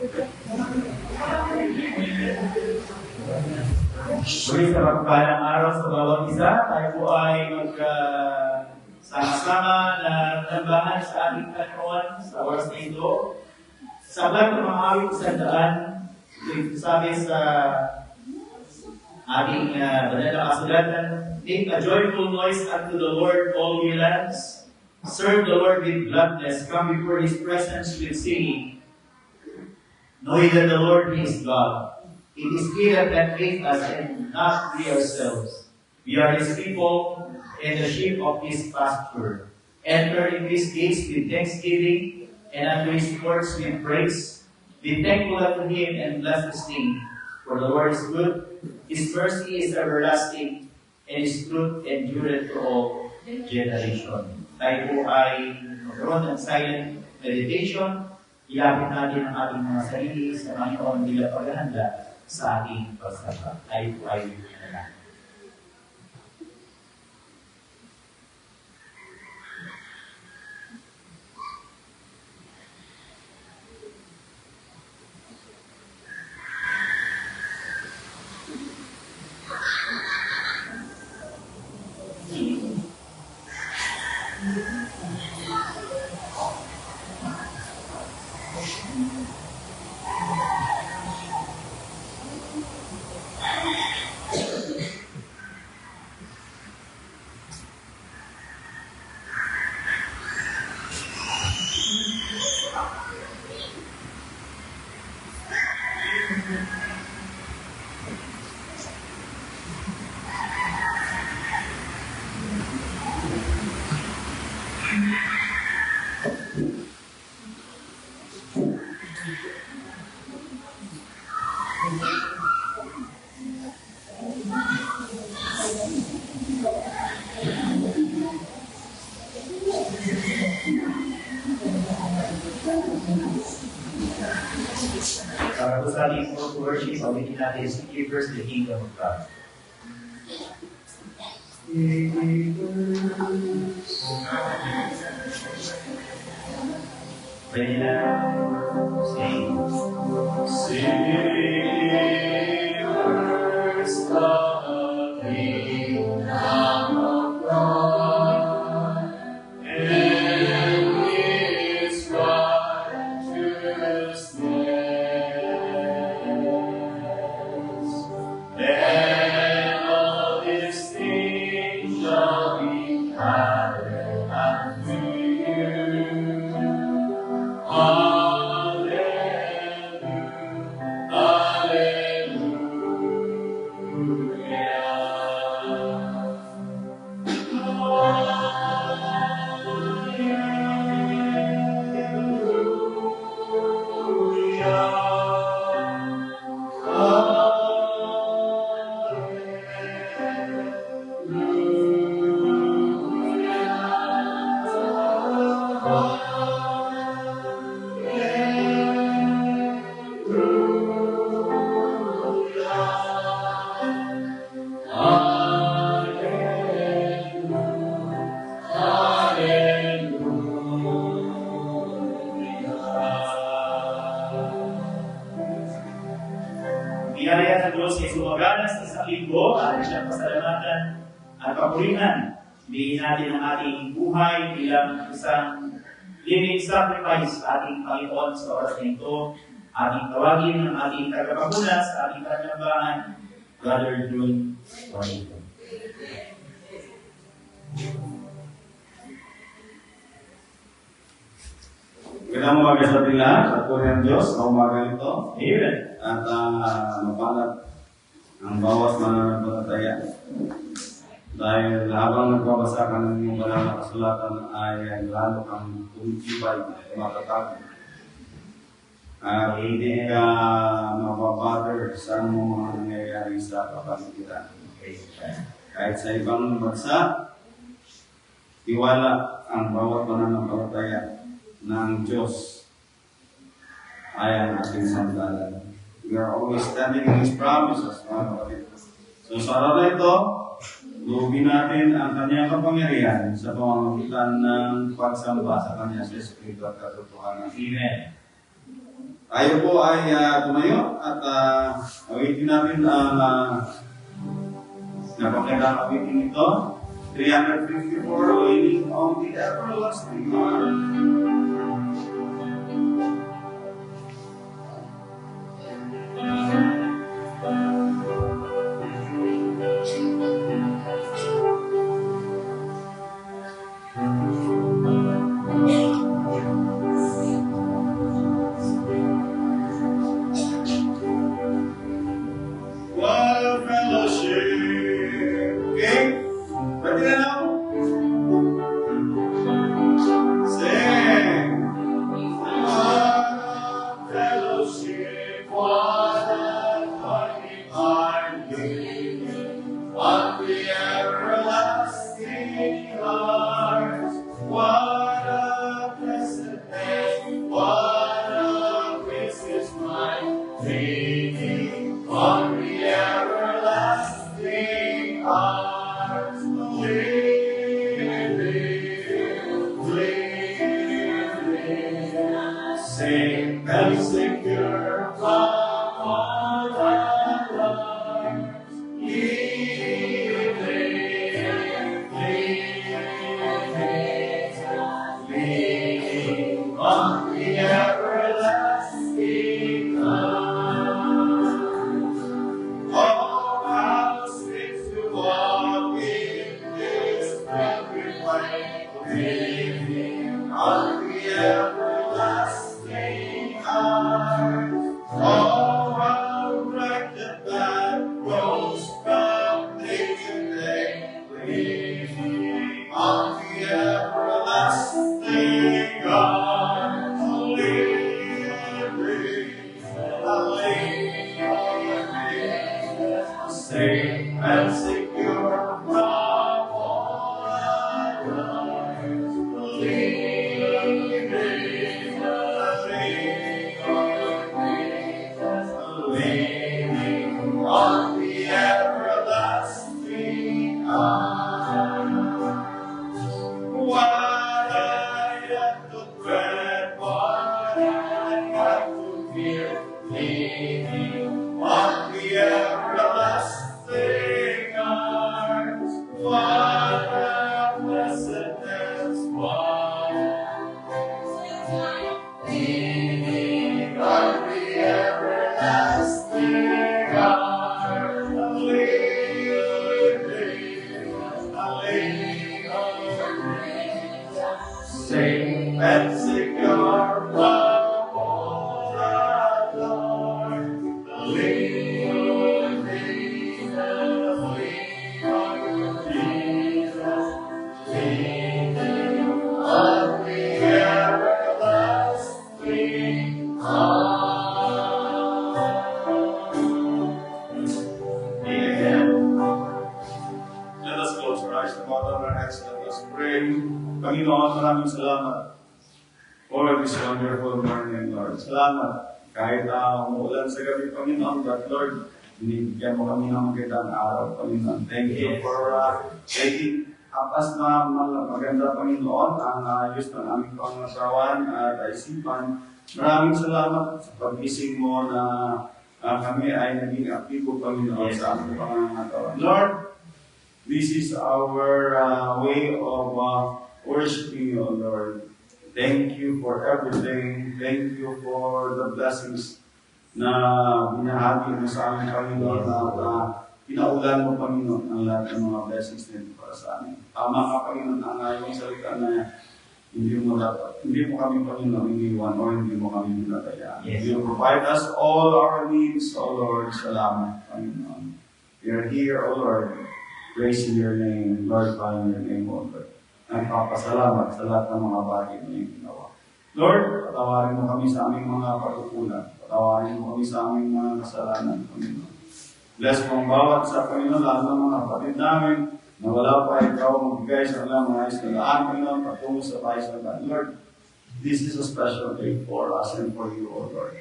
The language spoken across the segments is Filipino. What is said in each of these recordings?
Muli sa pagpapalang araw sa bawat isa, tayo po ay magkasama-sama na tambahan sa ating Panginoon sa oras na ito. Sabat ng mga awit sa daan, ito sabi sa ating banal na kasulatan, make a joyful noise unto the Lord, all ye lands. Serve the Lord with gladness. Come before His presence with singing. Knowing that the Lord is God. It is He that made us and not we ourselves. We are His people and the sheep of His pasture. Enter in His gates with thanksgiving and unto His courts with praise. Be thankful unto Him and bless His name. For the Lord is good. His mercy is everlasting and His truth endureth to all generation. Tayo po ay magkaroon ng silent meditation. Ilapit natin ang ating mga sarili sa Panginoon bilang paghahanda sa ating pagsamba. Tayo po ay nanalangin. Para po sa ating worship, pagiging natin is to first the kingdom of God. Ready now? Sing. Singers of the kingdom of God, and His righteousness. Then all these things shall be added unto you. Biyaya ng Diyos ay sumagana sa isang linggo at siyang pasalamatan at papurihan. Bigyan natin ang ating buhay bilang isang living sacrifice sa ating Panginoon sa oras na ito. Ating tawagin ang ating tagapagmula sa ating panambahan, Brother June Juanito. Magandang umaga sa ating lahat, at po ng Diyos sa umaga nito. Amen. At mapalat ang bawat mananampalataya. Dahil habang nagbabasa ka ng iyong banal na kasulatan ay lalo kang tumitibay, matatag. At hindi ka mababother sa anong mga nangyayari sa kapaligiran. Kahit sa ibang bansa, tiwala ang bawat mananampalataya na ang Diyos ay ang ating sandalan. We are always standing in His promises, mga kapatid. So sa araw na ito, lugin natin ang kanyang kapangyarihan sa pamamagitan ng pagsamba sa kanya sa Espiritu at katotohanan. Amen. Tayo po ay tumayo at awitin natin ang napakagandang awitin ito. 354, Waiting on the Everlasting Arm. Safe and secure from all alarms, leaning on the everlasting arms. Oh, how sweet to walk in this every way, leaning on the everlasting arms. Oh, how bright the black rose from day to day, leaning on the everlasting arms. Safe and secure from all alarms, leaning on the everlasting arms. What I have to dread, what I have to fear, leaning on the everlasting arms. What a blessedness, what leaning on the everlasting arms. Leaning on safe and secure from all alarms. Leaning on Jesus, leaning on the everlasting arms. Amen. Let us close our eyes and bow our heads. Let us pray. Panginoon, maraming salamat for this wonderful morning, Lord. Salamat. Kahit umuulan sa gabi, Panginoon, but Lord, binibigyan mo kami ng magandang araw, Panginoon. Thank you for making us na maganda, Panginoon, ang ayos ng aming pangasawan at isipan. Maraming salamat sa pag-ising mo na kami ay naging aktibo, Panginoon, sa aming pangasawan. Lord, this is our way of worshiping you, Lord. Thank you for everything. Thank you for the blessings na binahagi mo sa amin, Panginoon, at pinaulan mo, Panginoon, ang lahat ng mga blessings nito para sa amin. Tama ka, Panginoon, ang iyong salita na hindi mo kami, Panginoon, iniwan o hindi mo kami minatayaan. Yes. You provide us all our needs, O Lord. Salamat, Panginoon. We are here, O Lord, praising your name, glorifying your name, O Lord. Nagpapasalamat sa lahat ng mga bagay na iyong ginawa. Lord, patawarin mo kami sa aming mga pagkukulang. Patawarin mo kami sa aming mga kasalanan, Panginoon. Bless mo ang bawat sa Panginoon, lahat ng mga kapatid namin, na wala pa ikaw magbigay sa kanilang mga ayos na daan, Panginoon, patungo sa tayo sa daan. Lord, this is a special day for us and for you, O Lord.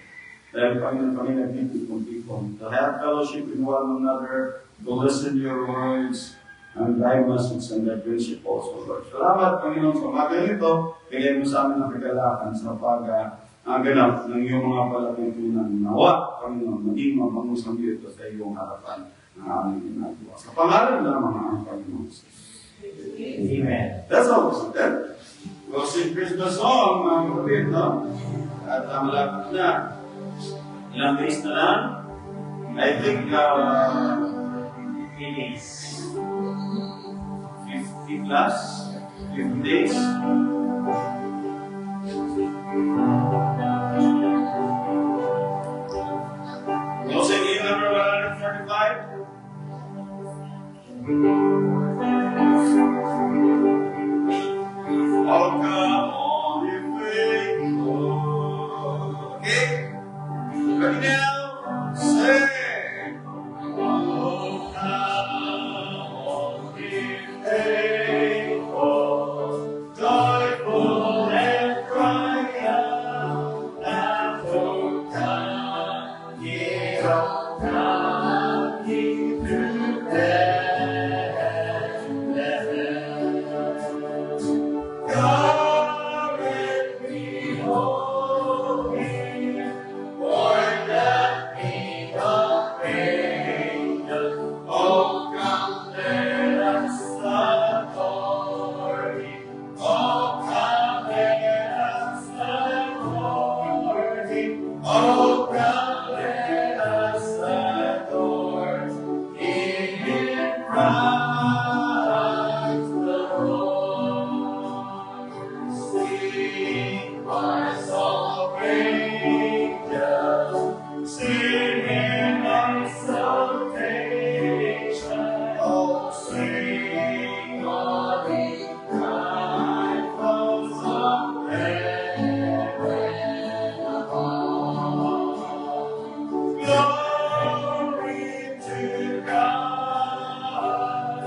Dahil, Panginoon, kami nagtitipon-tipon to have fellowship with one another, to listen to your words, and thy message and thy principles, O Lord. Salamat, Panginoon, sa umaga nito. Bigay mo sa amin ang kagalakan sa ganap ng iyong mga palatuntunan. Nawa, Panginoon, maging mabangusang dito sa iyong harapan ng aming ginagawa. Sa pangalan lamang ang Panginoon. Amen. That's all we said. We'll sing Christmas song, mga kapatid, no? At malapit na. Ilang days na lang? I think, It is. 50 plus, 50 days. We'll sing hymn number 145. Oh, come on, you faithful. Okay? Ready now? Sing. Oh, come on, you faithful. Joyful and triumphant. Oh, come, ye oh, come, ye to God with me, holy, for the King of angels. Oh, come, let us adore Him. Oh, come, let us adore Him. Oh, come, let us adore in Christ the Lord. Sing our song, angels, singing exaltation. Oh, sing glory, triumphs of heaven above. Glory to God,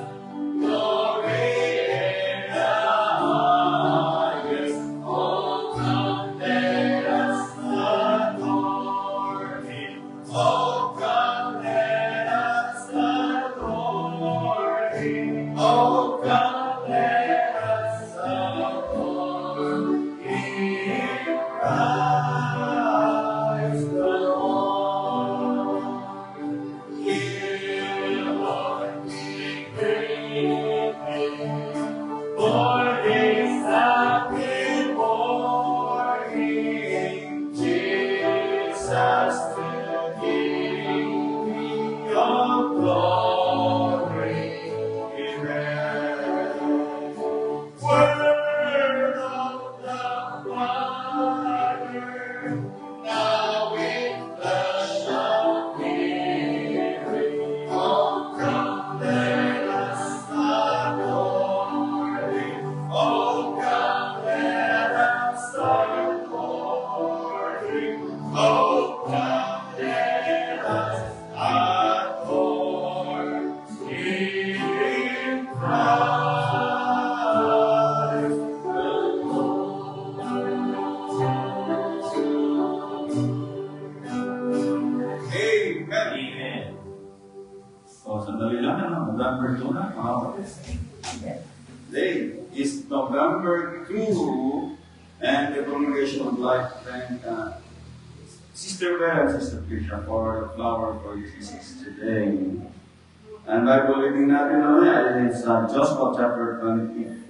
glory in the highest. Oh, come, let us adore Him. Oh, come, let us adore Him. Oh, come, let us adore in Christ the Lord. Hear, Lord, we pray, for His happy born, Jesus the King of glory. Amen. Word of the Father, now in flesh appearing. Oh, come, let us adore Him. Oh, come, let us adore Him. Oh, come, let us adore in Christ the Lord. Amen. Amen. So, sandali lang na, November 2 na, mga kapatid. Today is November 2, and the Congregation of Life thank Sister Bell and Sister Fisher for the flower for Jesus today. And Bible reading natin mamaya is Joshua chapter 24.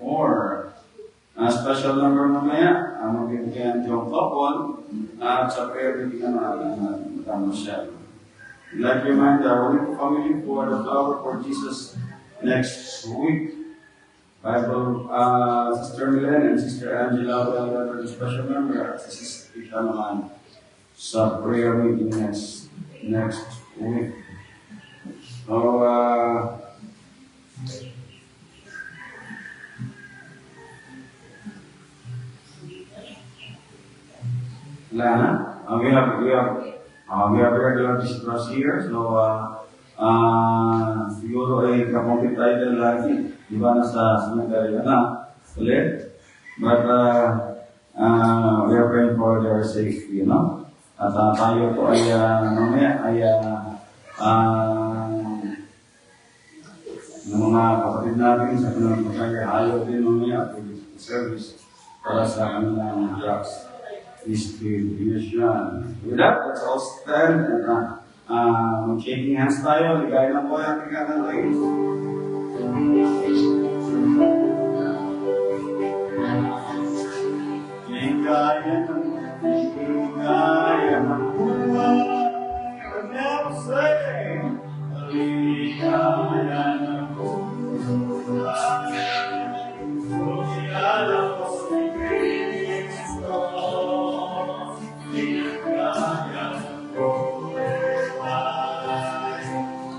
Special number mamaya, ang magbibigyan John Popon, at sa prayer reading naman Madam Michelle. I'd like to remind the Holy Family for the flower for Jesus next week. Bible, Sister Milen and Sister Angela will have a special member at Sister Fisher naman sa prayer meeting next week. So, wala na. We have regular visitors here. So, siguro ay kapungkit tayo lagi. Di ba nasa cemetery na ulit? But we are praying for their safety, you know? At tayo po ay mamaya ay ng mga kapatid natin sa pinagpapaya ayaw din mamaya at service para sa kanilang drugs. distribution. With that, let's all stand and shaking hands tayo. Ligay na po yung ating kakantay. Ligaya ng buhay. I'll never say, ligaya ng buhay. Kung kilala ko si Kristo, ligaya ng buhay.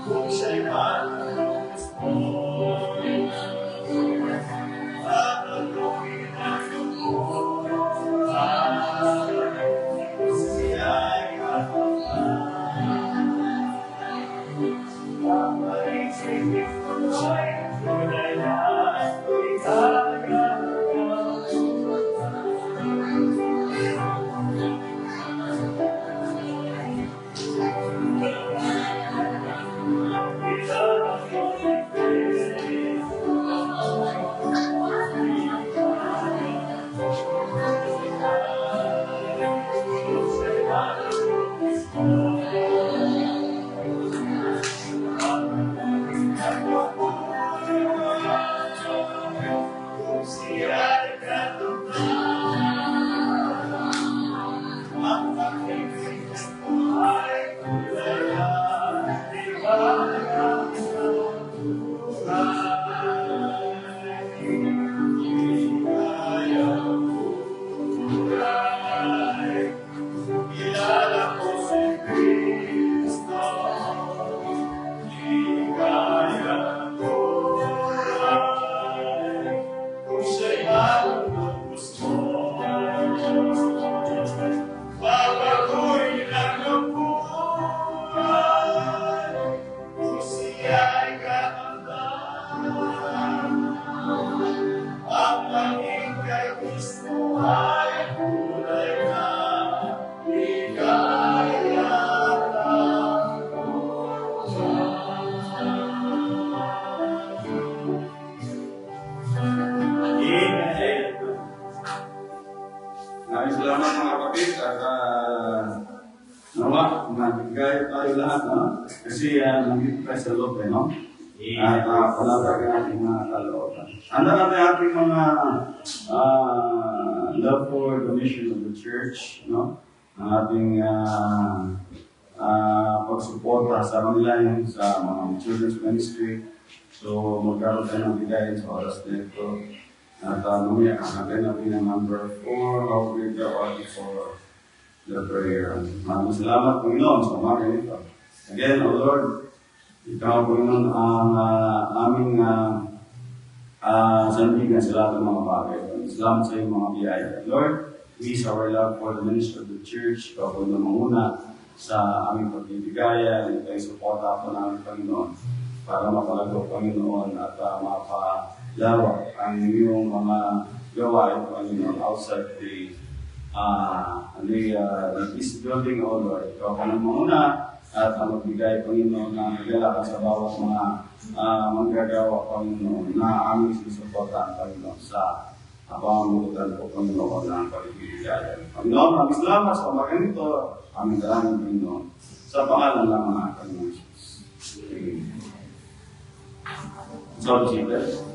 Kung siya'y manunod mo, at aluin ang salamat mga kapatid at nawa, magbigay tayo lahat, no? Kasi nandito tayo sa loob, no? At palagay natin mga kalooban. Handa natin ating mga love for the mission of the church, no? Ang ating pagsuporta sa kanila yung sa mga children's ministry. So, magkaroon tayo ng bigayan sa oras na ito. At mamaya, natin natin ang number 4, how we go out for the prayer. Maraming salamat, Panginoon, sa umaga nito. Again, O Lord, Ikaw, Panginoon, ang aming sandigan sa lahat ng mga bagay. Salamat sa iyong mga biyaya. Lord, we show our love for the ministry of the church. Ikaw po na manguna sa aming pagbibigaya. Ito ay suporta po namin, Panginoon, para mapalago, Panginoon, at mapalawak ang iyong mga gawain, Panginoon, outside the peace building, O Lord. Ikaw po na manguna at magbigay, Panginoon, na naglalakad sa bawat mga manggagawa, Panginoon, na aming sinusuportahan, Panginoon, sa pamamagitan po, Panginoon, ng pagbibigay. Panginoon, maraming salamat sa umaga nito, aming dalangin, Panginoon, sa pangalan ng mga Panginoon Jesus. Amen. So, Jesus.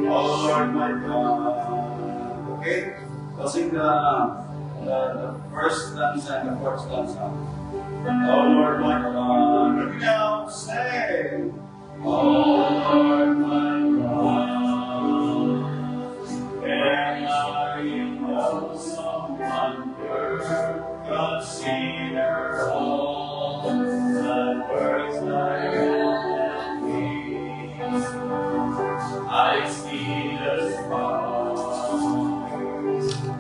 Oh Lord, my God. Okay? So sing the first stanza and the fourth stanza. Oh Lord, my God. Now say, oh Lord, my God. And I know some wonder, consider all that works thy hand me. I see the stars,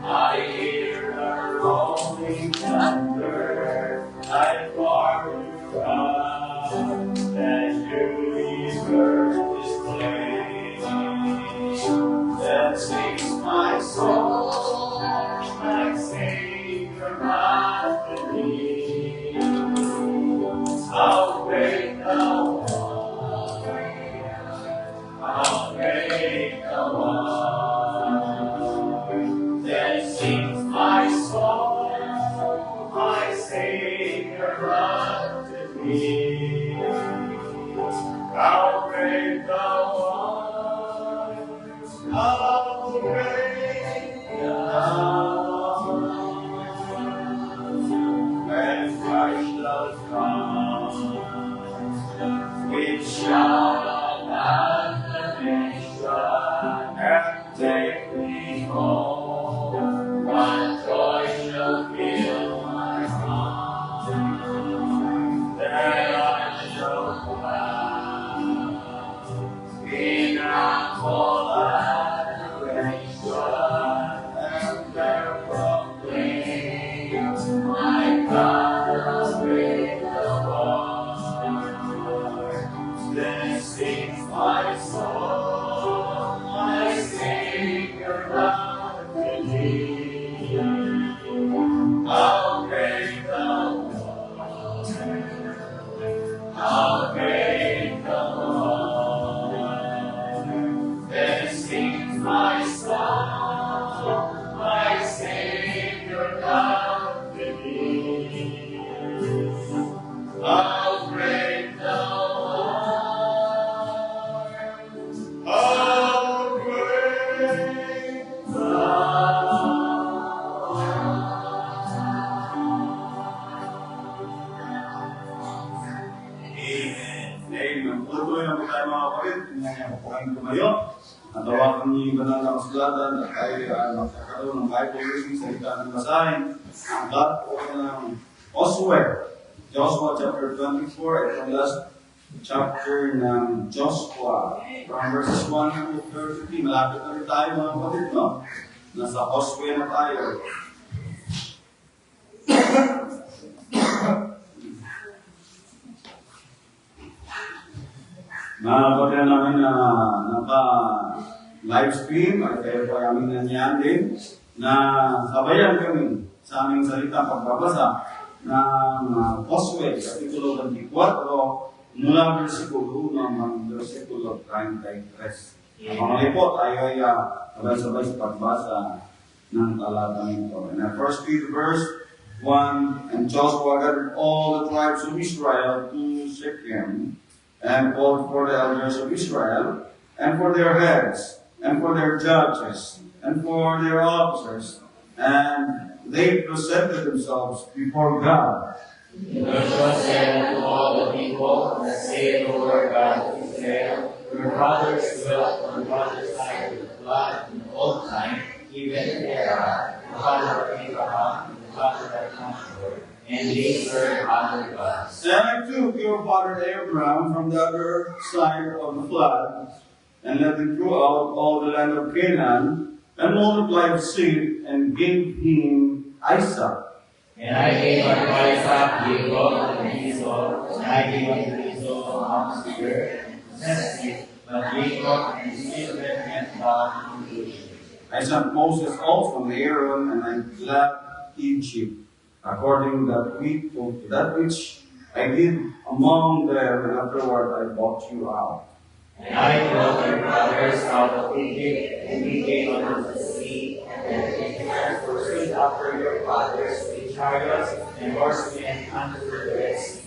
I hear the rolling thunder, I far around, and universe display. That sings my soul, like Savior, not beneath. shout acclamation and take me home. What joy shall fill my heart? There I shall cry in humble adoration and there proclaim my God has made the Lord. Then sings my soul, my Savior God believe. How great thou art, how great thou art. Then sings my soul, my Savior God believe. How great thou art, how great thou art. Amen. Amen. Tuloy na po tayo mga kapatid. Ngayon tumayo. Natawakan niyo yung banal na kasulatan at tayo magkakaroon ng Bible reading sa itaan ng basahin. Ang lahat po ng Joshua chapter 24 at ang last chapter ng Joshua from verses 1 to 33. Malapit na rin tayo mga kapatid, no? Nasa Joshua na tayo. Mga kapatid namin na naka-live stream at kayo pa kami nandiyan din na sabayan kami sa aming salita pagbabasa ng Joshua, Kapitulo 24, mula versikulo 1 hanggang versikulo 33. Mga lipo, tayo ay sabay-sabay sa pagbasa ng talatang ito. And I first read verse 1, and Joshua gathered all the tribes of Israel to Shechem, and called for the elders of Israel, and for their heads, and for their judges, and for their officers, and they presented themselves before God. Joshua said to all the people, "Thus saith the Lord God of Israel, your fathers dwelt on the other side of the flood in the old time, even Terah, the father of Abraham, the father of Nahor, and they served other gods. And I took your father Abraham from the other side of the flood, and led him throughout all the land of Canaan, and multiplied seed, and gave him Isaac. And I gave unto Isaac Jacob and Esau, and I gave unto Esau Mount Seir, and possessed it, but Jacob and his children went down into Egypt. I sent Moses also and Aaron, and I left Egypt, according to that which I did among them, and afterward I brought you out. And I brought your brothers out of Egypt, and we came unto the sea, and pursued after your fathers with chariots and horsemen unto the Red Sea.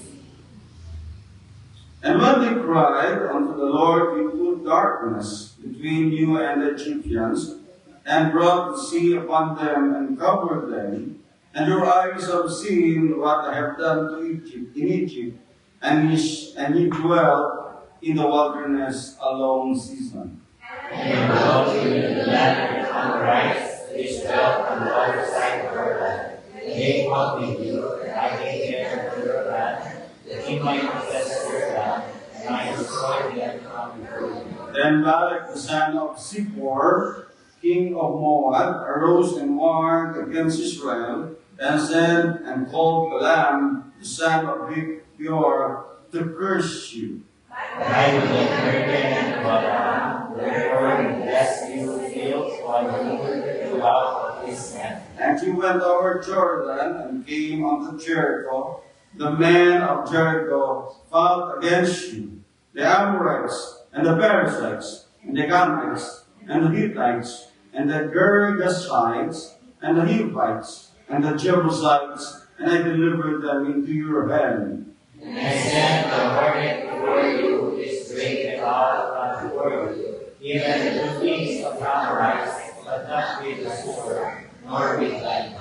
And when they cried unto the Lord, he put darkness between you and the Egyptians, and brought the sea upon them, and covered them. And your eyes have seen what I have done to Egypt, in Egypt, and ye dwell in the wilderness a long season. And brought you into the land of the Amorites, which dwelt on the other side of Jordan. They fought with you, and I gave them to your land, that ye might possess your land, and I destroyed them from before you. Then Balak the son of Zippor, king of Moab, arose and warred against Israel, and sent and called Balaam the son of Beor to curse you. And I will not hurt them Balaam, therefore he blessed you with fields while he moved throughout his land. And he went over Jordan and came unto Jericho. The men of Jericho fought against you, the Amorites, and the Perizzites, and the Canaanites, and the Hittites, and the Girgashites, and the Hivites, and the Jebusites, and I delivered them into your hand. And I sent the hornet before you, which drake the cloud from before you, even the two kings of the Amorites, but not with the sword, nor with lightning.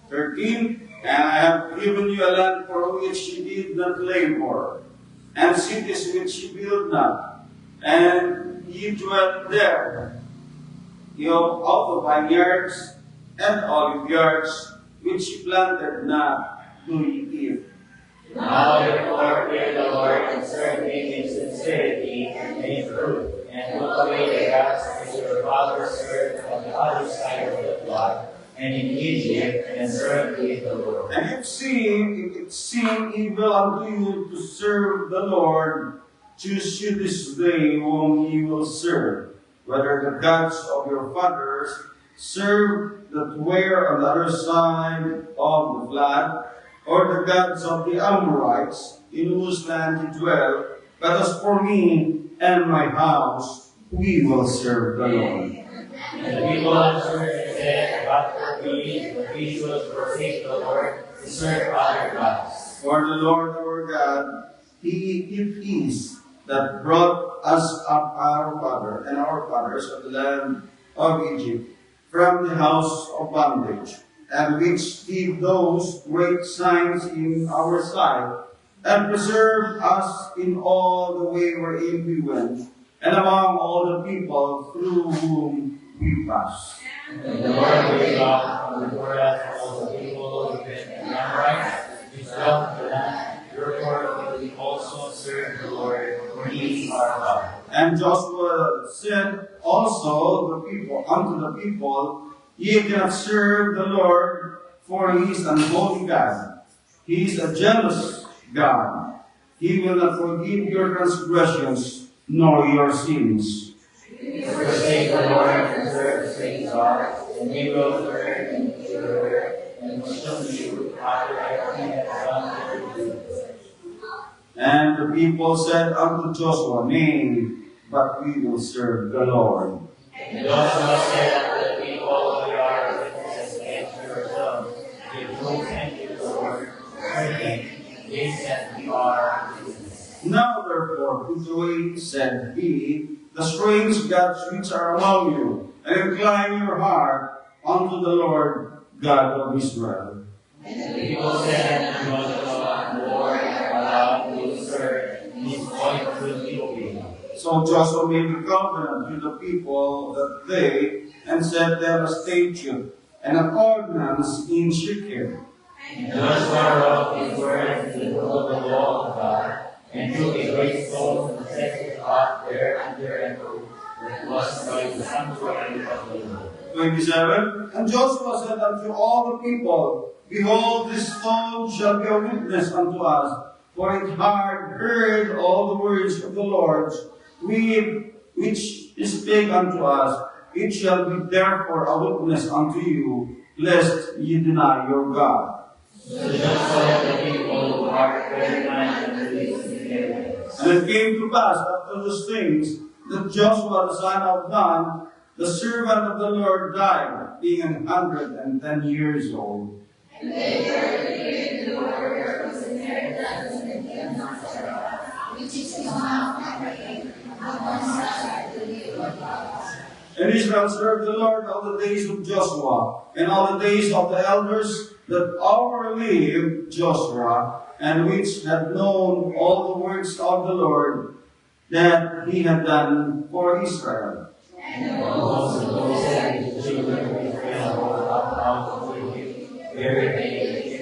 13. And I have given you a land for which you did not labor, and cities which ye built not, and ye dwelt there. Of the vineyards and olive yards which ye planted not, do ye eat. Now therefore fear the Lord and serve him in sincerity and in truth, and put away the gods which your fathers served on the other side of the flood, and in Egypt, and serve ye the Lord. And if it seem evil unto you to serve the Lord, choose you this day whom ye will serve, whether the gods of your fathers served that were on the other side of the flood, or the gods of the Amorites, in whose land ye dwell. But as for me and my house, we will serve the Lord. And the people answered and said, But for we, that we should forsake the Lord to serve other gods. For the Lord our God, He it is that brought us up our father and our fathers of the land of Egypt from the house of bondage, and which did those great signs in our sight, and preserved us in all the way wherein we went, and among all the people through whom we passed. And the Lord will come before us all the people who went the Amorites, which dwelt in the land. Therefore will we also serve the Lord, for he is our God. And Joshua said also unto the people, Ye cannot serve the Lord, for he is an unholy God. He is a jealous God. He will not forgive your transgressions, nor your sins. Forsake the Lord and serve the same God, and we will serve and serve, and will show you after everything that is done to you. And the people said unto Joshua, Nay, but we will serve the Lord. And Joshua said unto the people, We are witnesses against yourselves. Give proof unto the Lord, serving, this that we are witnesses. Now therefore put away, said he, the strange gods which are among you, and incline your heart unto the Lord God of Israel. And the people said unto Joshua, The Lord our God will serve, and his voice will be obeyed. So Joshua made a covenant with the people that day, and set them a statute and an ordinance in Shechem. And Joshua wrote his words in the book of the law of God, and took a great stone and set it up there under an oak that was by the sanctuary of the Lord. 27. And Joshua said unto all the people, Behold, this stone shall be a witness unto us, for it had heard all the words of the Lord, which spake unto us. It shall be therefore a witness unto you, lest ye deny your God. So Joshua led the people who marched 39 and released together. And it came to pass after those things that Joshua the son of Nun, the servant of the Lord, died, being 110 years old. And they heard the word of the inheritance and the Nazareth, which is the mouth of Abraham, upon such to the God. And Israel served the Lord all the days of Joshua, and all the days of the elders that overlived Joshua, and which had known all the works of the Lord that he had done for Israel. And Moses said to the children of Israel, Go up out of Egypt, where they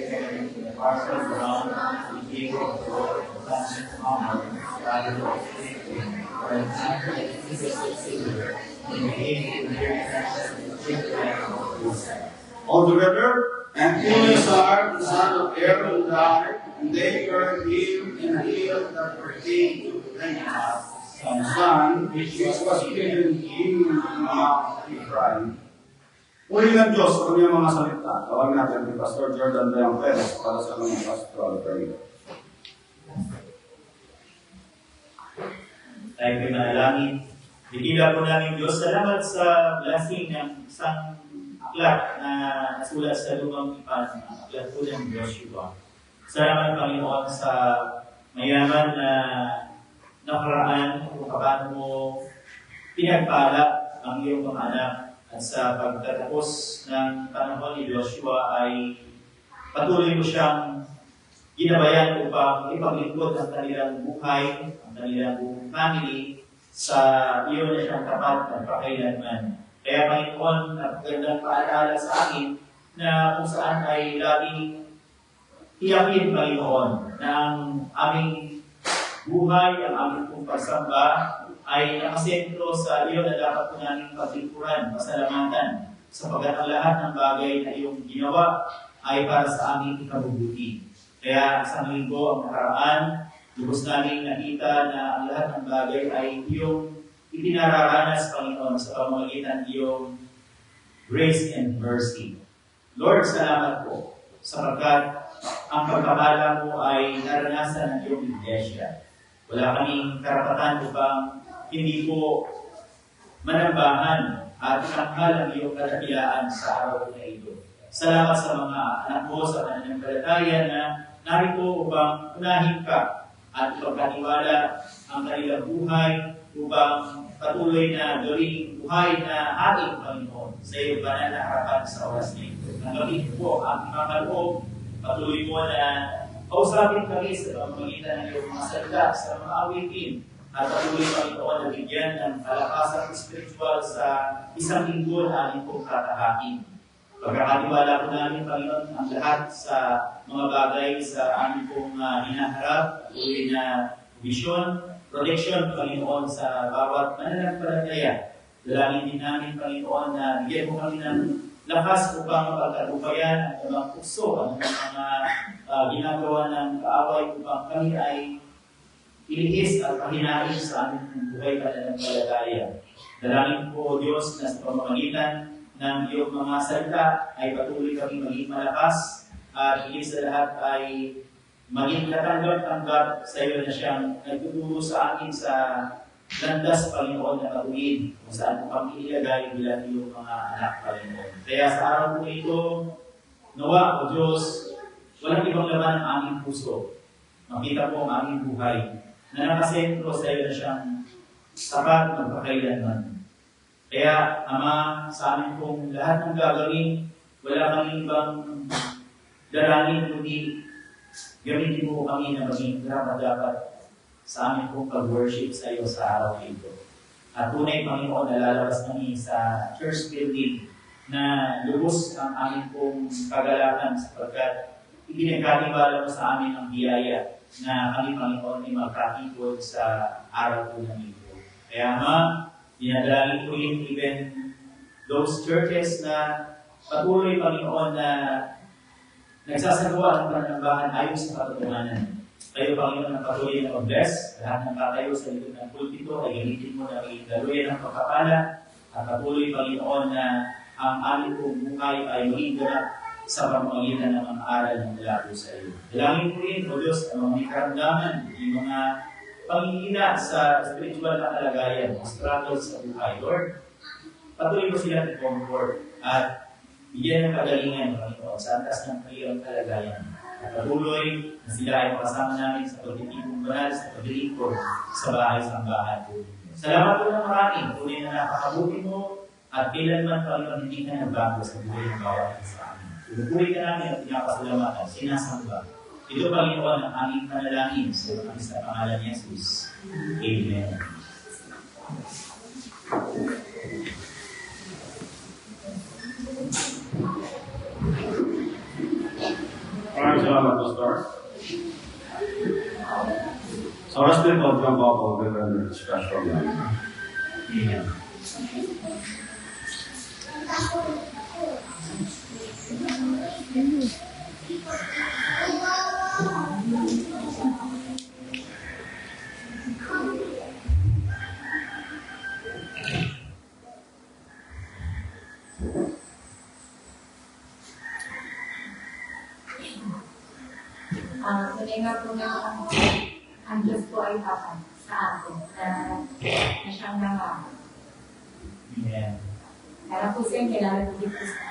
came in the parts of the ground, the people of the Lord, the sons of Ammon, rather of Egypt, for an hundred pieces of silver, and gave the inheritance to the children of Israel. Altogether, and Eleazar the son of Aaron died, and they buried him in a hill that pertained to Phinehas, his son, which was hidden in Mount Ephraim. Uli ng Diyos sa kanyang mga salita. Tawag natin si Pastor Jordan Leon Perez para sa kanyang pastoral prayer. Tayo ko'y manalangin. Bigila po namin Diyos, salamat sa blessing ng isang aklat na nasulat sa lumang ipan, ang aklat po ng Joshua. Salamat Panginoon sa mayaman na nakaraan kung paano mo pinagpala ang iyong mga anak at sa pagtatapos ng panahon ni Joshua ay patuloy mo siyang ginabayan upang ipaglingkod ang kanilang buhay, ang kanilang buong family sa iyo na siyang tapat at pakailanman. Kaya Panginoon, napagandang paalala sa akin na kung saan ay laging tiyakin, Panginoon, na ang aming buhay, ang aming pong pagsamba ay nakasentro sa iyo na dapat po namin paglingkuran, pasalamatan, sapagkat ang lahat ng bagay na iyong ginawa ay para sa aming ikabubuti. Kaya sa linggo ang nakaraan, lubos namin nakita na ang lahat ng bagay ay iyong ipinararanas, Panginoon, sa pamamagitan iyong grace and mercy. Lord, salamat po, sapagkat ang pagkakala mo ay naranasan ng iyong iglesia. Wala kaming karapatan upang hindi po manambahan at itanghal ang iyong kadakilaan sa araw na ito. Salamat sa mga anak mo sa pananampalataya na narito upang unahin ka at ipagkatiwala ang kanilang buhay upang patuloy na gawing buhay na ating Panginoon sa iyong banal na harapan sa oras na ito. Nagaling po ang imakaloob, patuloy mo na kausapin kami sa pamamagitan ng iyong mga salita, sa mga awitin, at patuloy Panginoon na bigyan ng kalakasan spiritual sa isang linggo na aming pong tatahakin. Pagkakatiwala po namin, Panginoon, ang lahat sa mga bagay sa aming pong hinaharap, patuloy na vision, protection, Panginoon, sa bawat mananampalataya. Dalangin din namin, Panginoon, na bigyan mo kami ng lakas upang mapagkatubayan ang mga puso, ang mga ginagawa ng kaaway upang kami ay ilihis at pahinain sa aming buhay pananampalataya. Dalangin po, O Diyos, na sa pamamagitan ng iyong mga salita ay patuloy kami maging malakas at higit sa lahat ay maging katanggap-tanggap sa iyo na siyang nagtuturo sa akin sa landas, Panginoon, na patuwid kung saan mo kami ilagay bilang iyong mga anak, Panginoon. Kaya sa araw po ito, nawa, O Diyos, walang ibang laman ang aming puso. Makita po ang aming buhay na nakasentro sa iyo na siyang sapat magpakailanman. Kaya, Ama, sa amin pong lahat ng gagawin, wala kaming ibang dalangin, kundi gamitin mo kami na maging dapat sa amin pong pag-worship sa iyo sa araw ito. At tunay, Panginoon, nalalabas kami sa church building na lubos ang amin pong kagalakan sapagkat ipinagkatiwala mo sa amin ang biyaya na kami, Panginoon, ay magkakipod sa araw po ng ito. Kaya, Ama, dinadalangin ko rin even those churches na patuloy, Panginoon, na nagsasagawa ng panambahan ayon sa katotohanan. Kayo, Panginoon, na patuloy na mag-bless. Lahat ng tatayo sa likod ng pulpito ay gamitin mo na maging daluyan ng pagkapala. At patuloy, Panginoon, na ang aming pong buhay ay maging ganap sa pamamagitan ng mga aral ng mula po sa iyo. Dalangin ko rin, O Diyos, ang mga karamdaman, yung mga pangingina sa spiritual na kalagayan, mga struggles sa buhay. Lord, patuloy mo sila ng comfort at bigyan ng kagalingan, Panginoon, sa atas ng kanilang kalagayan. At patuloy na sila ay makasama namin sa pagtitipong banal, sa paglilingkod sa bahay-sambahan po. Salamat po ng marami, tunay na napakabuti mo at kailanman, Panginoon, hindi ka nagbago sa buhay ng bawat isa sa amin. Pinupuri ka namin at pinapasalamatan, sinasamba. Ito, Panginoon, ang aming panalangin sa pangalan ni Jesus. Amen. Maraming salamat, Pastor. Sa oras din po, dyan po ako with discussion lang. Amen. Tunay nga po na ang Diyos po ay tapat sa atin na siyang nangako. Amen. Kaya po siya kailangan po dito sa atin.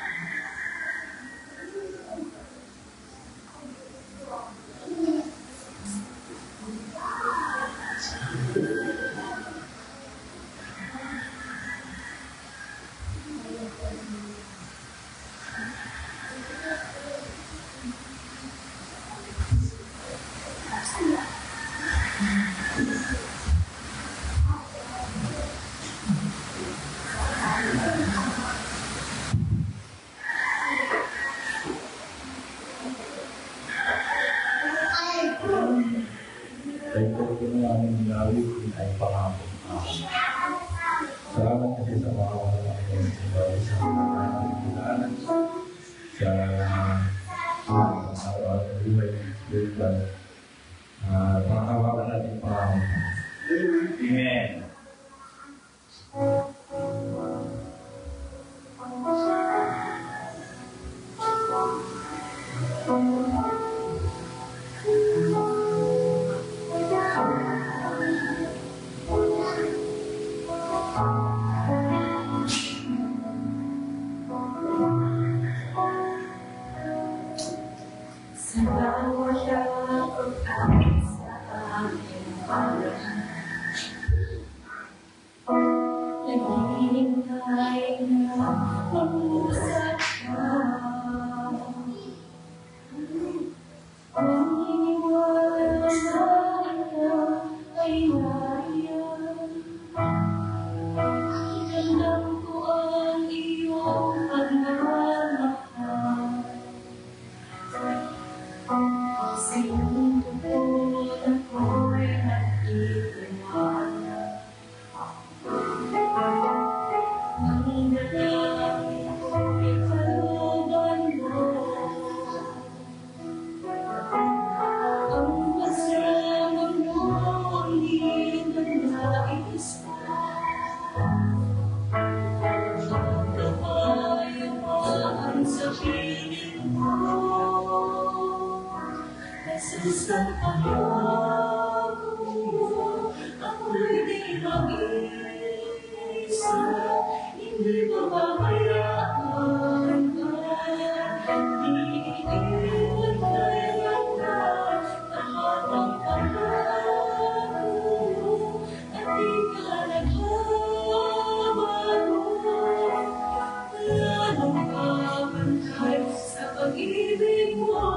aming ginawin ay pangako. Salamat kasi sa mga walang sa mga kailangan sa araw-araw na buhay ng spiritual. Pangakawalan natin pangako. Amen. Sa bawat pag-amin sa aking parang naghihintay na mag-usap ka. Naniniwala na ikaw ay nariyan. Alam ko ang iyong pagmamahal. Sa iyong tungkol ako'y nag-iiwala. Ang dalangin ko'y kalooban mo. Ang pasama mo hindi na nais ko. Kapayo mo ang sabihin mo. Nasasapahan mo, ako'y di mag-isa. Hindi mababayaan ka, di iiwan kailanman lahat ng pangako at di ka nagbabago. Wala nang babantay sa pag-ibig mo.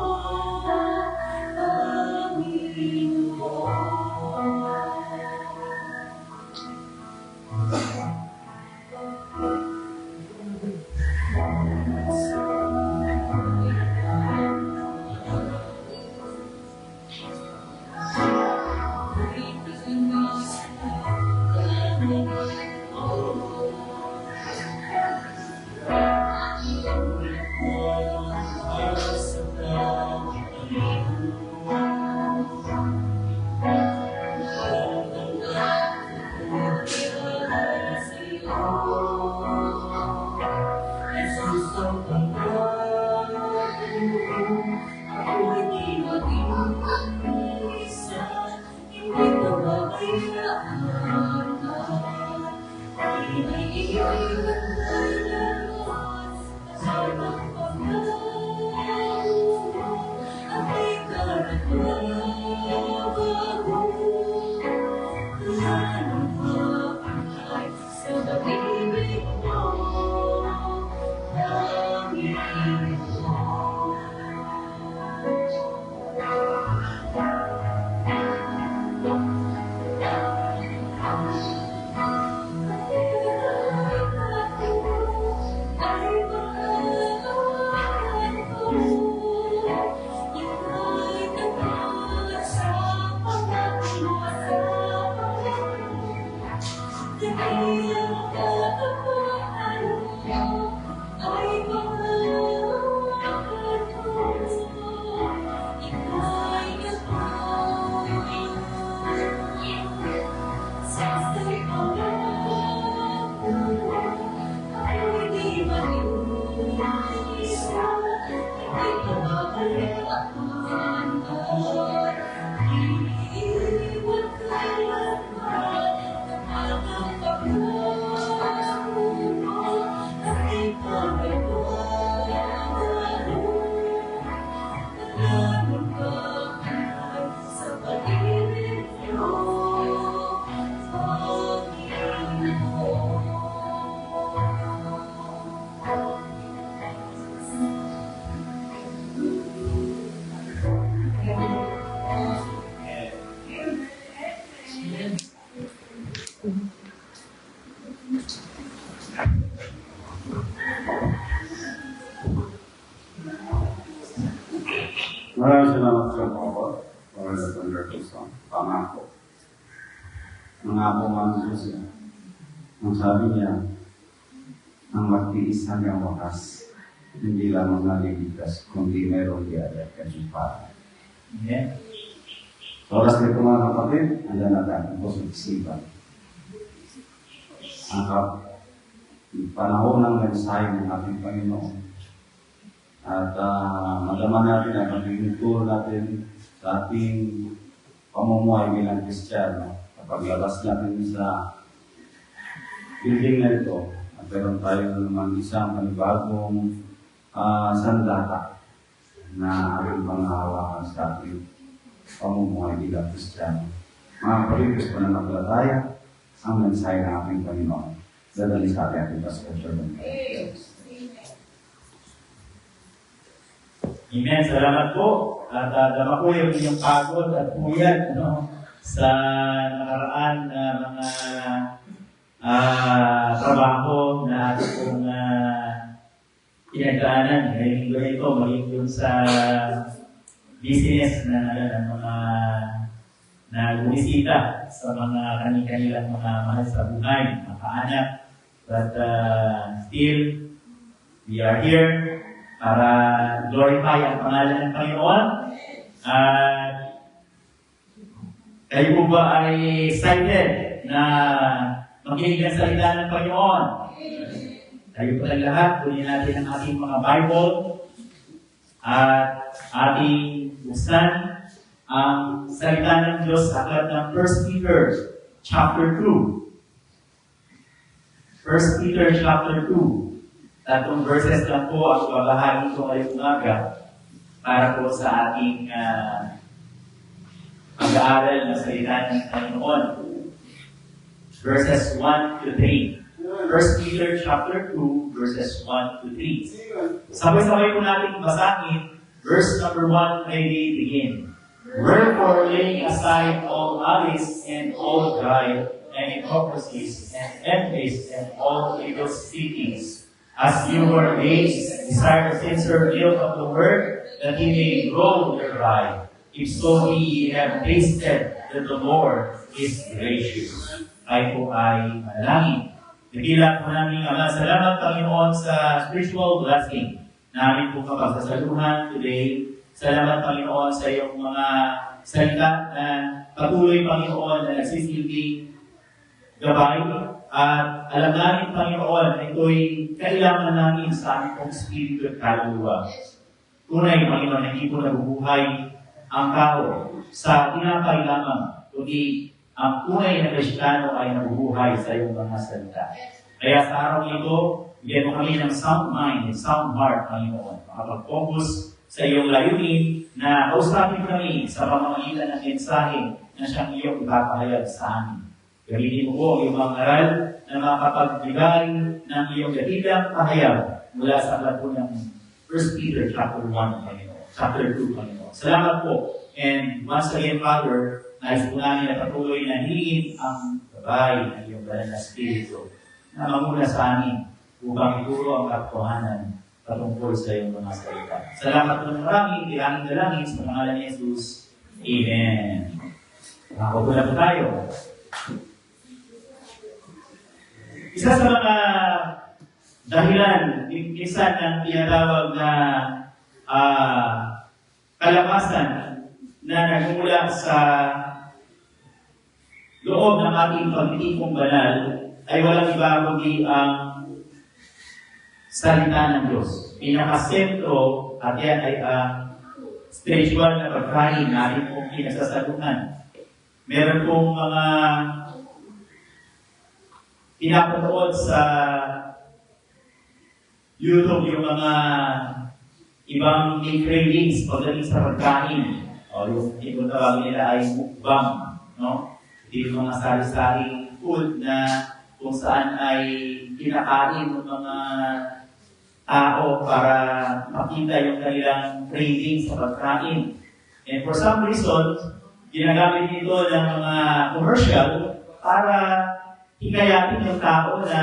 Maraming salamat sa mga para sa pangako. Nangako nga ng Diyos niya. Ang sabi niya, ang magtiis hanggang wakas, hindi lamang naliligtas, kundi mayroong biyaya at katipahan. Amen. Sa oras nito mga kapatid, andyan natin ang pusong isipan. Ang panahon ng mensahe ng ating Panginoon. At madama natin ang pagtuturo natin sa ating pamumuhay bilang Kristiyano. Paglabas natin sa building na ito, at meron tayo naman isang panibagong sandata na ating panghahawakan sa ating pamumuhay bilang Kristiyano. Mga kapatid, ko na naglataya ang mensahe ng ating Panginoon. Dadali sa ating Pastor Jordan. Amen. Salamat po. At dama po yung inyong pagod at puyat sa nakaraan na mga trabaho na ating pong pinagdaanan. Ngayong linggo ito, maging dun sa business na mga nagbumisita sa mga kanilang mga mahal sa buhay, mga kaanak. But still, we are here para glorify ang pangalan ng Panginoon. At kayo po ba ay excited na makinig ang salita ng Panginoon? Tayo po lang lahat, kunin natin ang ating mga Bible at ating buksan ang salita ng Diyos sa aklat ng 1 Peter chapter 2. 1 Peter chapter 2. Tatlong verses lang po ang babahagi ko ngayong umaga para po sa ating pag-aaral ng salita ng Panginoon. Verses 1 to 3. 1 Peter chapter 2, verses 1 to 3. Sabay-sabay po natin basahin. Verse number 1, may we begin. Wherefore, laying aside all malice and all guile and hypocrisies and envies and all evil speakings, as you were raised, desire the sincere milk of the word, that ye may grow thereby. If so be ye have tasted that the Lord is gracious. Ay po ay manalangin. Nagila po namin, Ama, salamat Panginoon sa spiritual blessing namin po kapagsasaluhan today. Salamat Panginoon sa iyong mga salita na patuloy Panginoon na nagsisilbing gabay. At alam namin Panginoon na ito'y kailangan namin sa aming pong spirito at kaluluwa. Tunay Panginoon, hindi po nabubuhay ang tao sa tinapay lamang, kundi ang tunay na Kristiyano ay nabubuhay sa iyong mga salita. Kaya sa araw ito, bigyan mo kami ng sound mind and sound heart, Panginoon. Makapag-focus sa iyong layunin na kausapin kami sa pamamagitan ng mensahe na siyang iyong ipapahayag sa amin. Gamitin mo po ang iyong mga aral na makapagbigay ng iyong dahilang pahayag mula sa aklat po ng 1 Peter chapter 1, Panginoon. Chapter 2, Panginoon. Salamat po. And once again, Father, nais po namin na patuloy na hingin ang gabay ng iyong banal na Espiritu na mamuna sa amin upang ituro ang katotohanan patungkol sa iyong mga salita. Salamat po ng marami, kailangan dalangin sa pangalan ni Jesus. Amen. Ako po na po tayo. Isa sa mga dahilan, minsan ng tinatawag na kalakasan na nagmumula sa loob ng ating pagtitipong banal ay walang iba kundi ang salita ng Diyos. Pinakasentro at yan ay ang spiritual na pagkain na ating pong pinasasaluhan. Meron pong mga pinapanood sa YouTube yung mga ibang cravings pagdating sa pagkain. O yung tawag nila ay mukbang. No? Yung mga sari-saring food na kung saan ay kinakain ng mga tao para makita yung kanilang cravings sa pagkain. And for some reason, ginagamit nito ng mga commercial para hikayatin yung tao na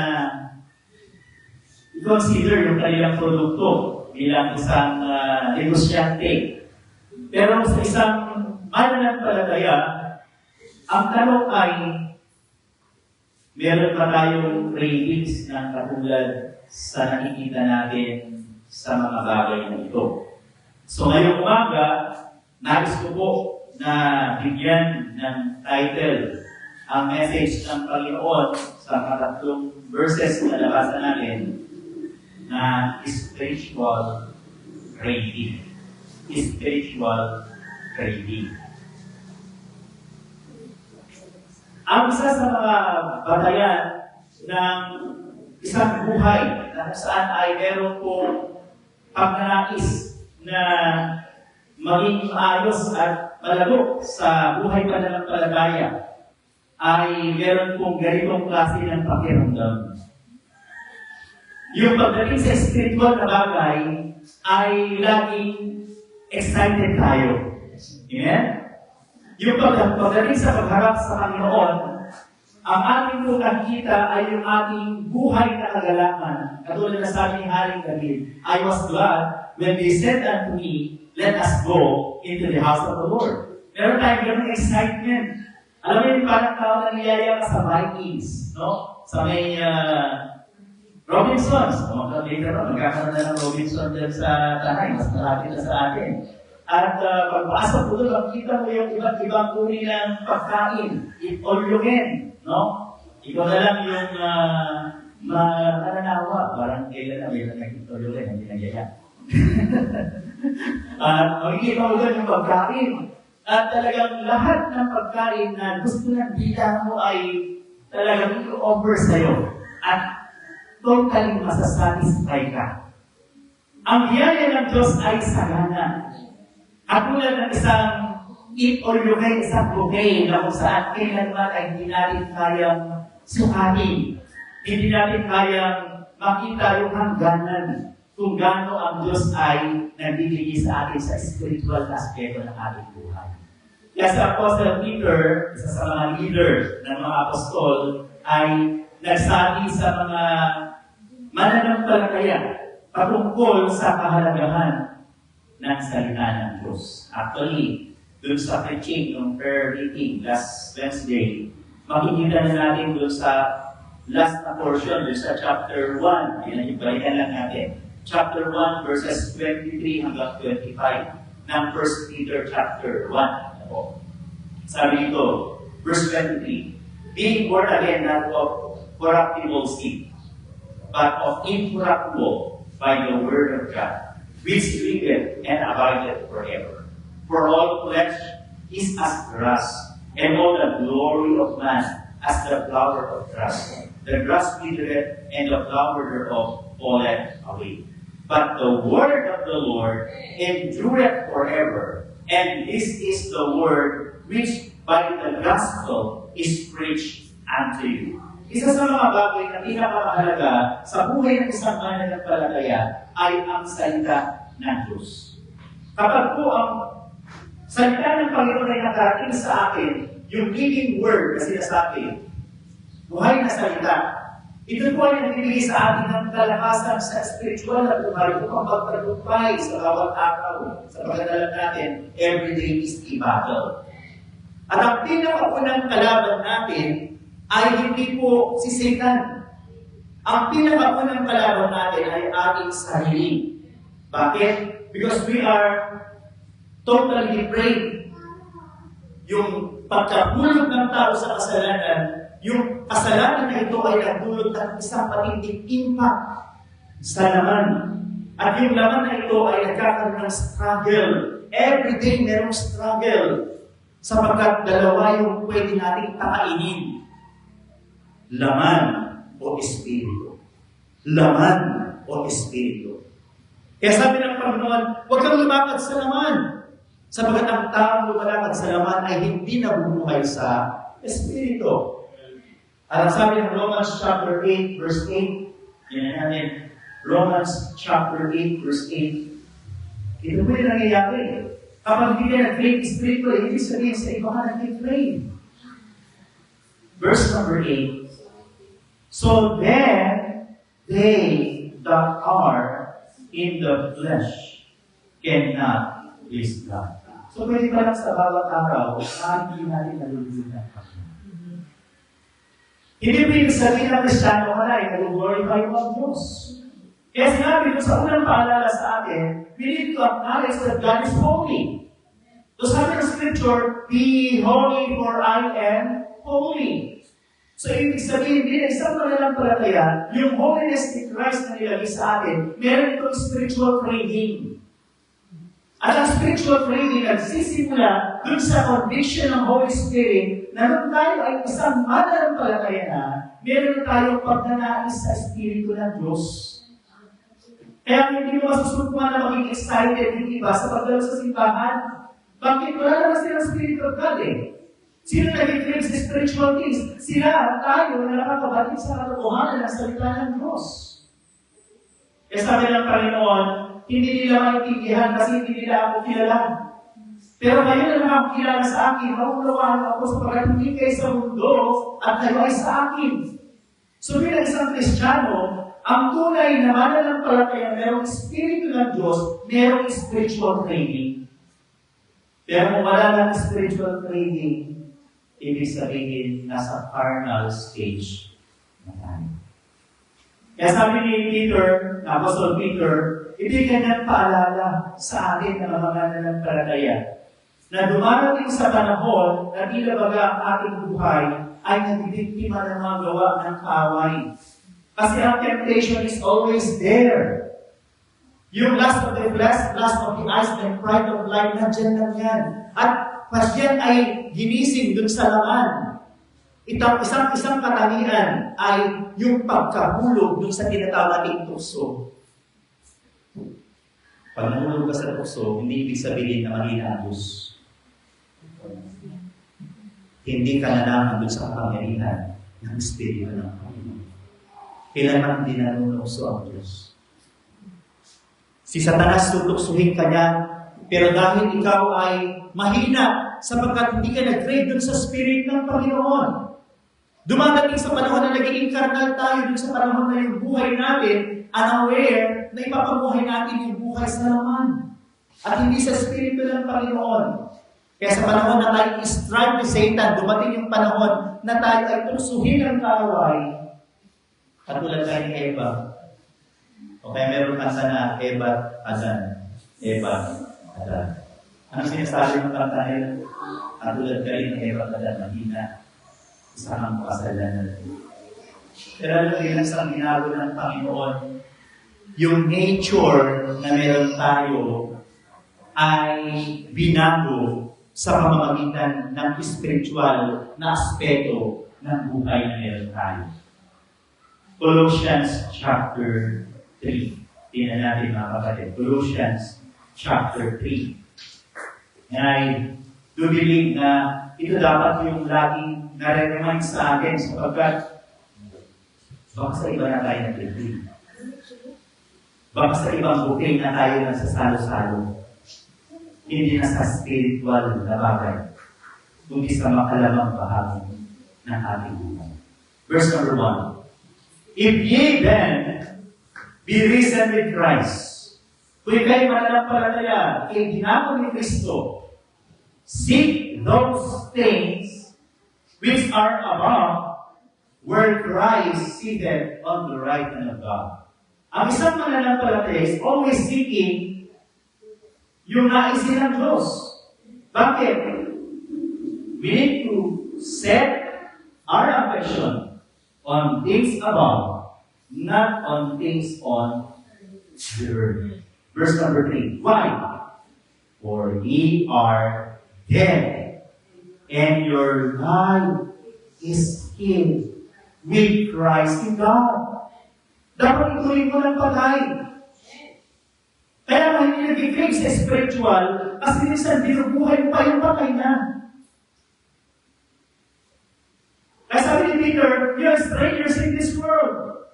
i-consider yung kanilang produkto bilang isang negosyante. Pero sa isang mananampalataya, ang tanong ay, meron pa tayong cravings na katulad sa nakikita natin sa mga bagay na ito. So ngayong umaga, nais ko po na bigyan ng title ang message ng Panginoon sa katatlong verses na nabasa natin na spiritual craving. Spiritual craving. Ang isa sa mga batayan ng isang buhay na saan ay meron pong pagnanais na maging maayos at malago sa buhay pananampalataya ay meron pong ganitong klase ng pakiramdam. Yung pagdating sa spiritual na bagay ay laging excited tayo. Amen? Yung pagdating sa pagharap sa Panginoon, ang ating po nakikita ay yung ating buhay na kagalakan. Katulad na sabi ni Haring David, I was glad when they said unto me, let us go into the house of the Lord. Meron tayong ganung excitement. Alam mo yung parang tao na niyaya ka sa Vikings, no? Sa may Robinsons. Later on, magkakaroon na ng Robinson dyan sa Tanay. Mas malapit na sa atin. At pagpasok po doon, makikita mo yung iba't ibang uri ng pagkain. Itolyogin, no? Ikaw na lang yung mananawa. Parang kailan na may nag-itolyogin, hindi nagyaya. Makikita mo doon yung pagkain. At talagang lahat ng pagkain na gusto ng bida mo ay talagang i-offer sa'yo. At totally masasatisfy ka. Ang biyaya ng Diyos ay sagana. At tulad ng isang eat-all-you-can, isang bouquet na kung saan kailanman ay hindi natin kayang sukatin. Hindi natin kayang makita yung hangganan kung gaano ang Diyos ay nagbibigay sa atin sa spiritual aspeto ng ating buhay. Kaya sa Apostle Peter, isa sa mga leader ng mga apostol, ay nagsabi sa mga mananampalataya patungkol sa kahalagahan ng salita ng Diyos. Actually, dun sa preaching ng prayer meeting last Wednesday, makikita na natin dun sa last na portion, dun sa chapter 1. Balikan lang natin. Chapter 1, verses 23 hanggang 25 ng 1 Peter chapter 1. Sabi nito, verse 23, being born again not of corruptible seed, but of incorruptible by the word of God, which liveth and abideth forever. For all flesh is as grass, and all the glory of man as the flower of grass. The grass withereth, and the flower thereof falleth away. But the word of the Lord endureth forever. And this is the word which by the gospel is preached unto you. Isa sa mga bagay na pinakamahalaga sa buhay ng isang mananampalataya ay ang salita ng Diyos. Kapag po ang salita ng Panginoon ay nakarating sa akin, yung living word na sinasabi, buhay na salita, ito po ay nagbibigay sa atin ng kalakasan sa spiritual na buhay upang pagpatumpay sa bawat araw. Sa pagkadalan natin, every day is a battle. At ang pinakaunang kalaban natin ay hindi po si Satan. Ang pinakaunang kalaban natin ay ating sarili. Bakit? Because we are totally depraved. Yung pagkabulog ng tao sa kasalanan, yung kasalanan na ito ay nagdulot ng isang matinding impact sa laman. At yung laman na ito ay nagkakaroon ng struggle. Every day merong struggle. Sapagkat dalawa yung pwede nating kakainin. Laman o espiritu. Laman o espiritu. Kaya sabi ng Panginoon, huwag kang lumakad sa laman. Sapagkat ang taong lumalakad sa laman ay hindi nabubuhay sa espiritu. At ang sabi ng Romans chapter 8, verse 8, yan natin, Romans chapter 8, verse 8, ito po yung nangyayari. Kapag hindi ka nag-crave spiritual, ibig sabihin sa iba ka nag-crave. Verse number 8, so then, they that are in the flesh cannot please God. So pwede pa lang sa bawat araw, na hindi natin nalulunod ng Panginoon. Hindi mo yung sabihin ng Kristiyano ka na, nag-glorify mo ang Diyos. Kaya sinabi ko sa unang paalala sa atin, we need to acknowledge that God is holy. So sabi ng Scripture, be holy for I am holy. So ibig sabihin din, isang pananampalataya, yung holiness ni Christ na nilagay sa atin, meron itong spiritual craving. At ang spiritual craving nagsisimula dun sa conviction ng Holy Spirit na nung tayo ay isang mananampalataya na, meron tayong pagnanais sa Espiritu ng Diyos. Kaya hindi mo masusubukan na maging excited, hindi ba, sa pagdalo sa simbahan? Bakit? Wala naman silang Spirit of God eh. Sino nag-crave sa spiritual things? Sila, tayo, na nakakabatid sa katotohanan ng salita ng Diyos. Kaya sabi ng Panginoon, hindi nila maintindihan kasi hindi nila ako kilala. Pero ngayon na nakakilala sa akin, maunawaan ako sapagkat hindi kayo sa mundo at kayo ay sa akin. So bilang isang Kristiyano, ang tunay na mananampalataya merong Espiritu ng Diyos, merong spiritual training. Pero kung wala lang spiritual training, ibig sabihin, nasa carnal stage na tayo. Kaya sabi ni Peter, Apostle Peter, ibigay ng paalala sa atin ng mga mananampalataya na dumarating sa panahon na tila baga ang ating buhay ay nabibiktima ng mga gawa ng away. Kasi ang temptation is always there. Yung lust of the flesh, lust of the eyes, and pride of life, nandiyan lang yan. At pas yan ay ginising dun sa laman. Isang katangian ay yung pagkahulog dun sa tinatawag nating tukso. Pag nahulog ka sa tukso, hindi ibig sabihin na mahina ang Diyos. Hindi ka nalaman dun sa kapangyarihan ng Espiritu ng Panginoon. Kailangan din nanunokso ang Diyos. Si Satanas tutuksuhin ka niya, pero dahil ikaw ay mahina sapagkat hindi ka nag-crave dun sa Spirit ng Panginoon. Dumadating sa panahon na naging incarnal tayo dun sa panahon na yung buhay natin, unaware na ipapabuhay natin yung buhay sa laman. At hindi sa Espiritu ng Panginoon. Kaya sa panahon na tayo strive ni Satan, dumating yung panahon na tayo ay tuksuhin ang kaaway. Katulad tayo ni Eva. O kaya meron kanta na Eva, Adan. Eva, Adan. Ano sinasabi ng kanta nila? Katulad kayo ni Eva, Adan, mahina. Isa kang kasalanan. Pero alam mo yun sa ginagawa ng Panginoon, yung nature na meron tayo ay binago sa pamamagitan ng spiritual na aspeto ng buhay na meron tayo. Colossians chapter 3. Tingnan natin mga kapatid. Colossians chapter 3. And I do believe na ito dapat yung laging nare-remind sa atin sapagkat baka sa iba na tayo nag-agree. Baka sa ibang bukay na tayo nasasalo-salo. Hindi na sa spiritual na bagay, kundi sa makalamang bahagi ng ating buhay. Verse number 1. If ye then be risen with Christ, kung ikaw'y mananampalataya, kay ginagawa ni Kristo, seek those things which are above, where Christ seated on the right hand of God. Ang isang mananampalataya is always seeking yung naisin ng Diyos. Bakit? We need to set our affection on things above, not on things on the earth. Verse number 3. Why? For ye are dead, and your life is hid with Christ in God. Dapat ituloy mo ng patay. Kaya nga hindi nag-crave sa spiritual, kasi minsan binubuhay mo pa yung patay na. Kaya sabi ni Peter, you are strangers in this world.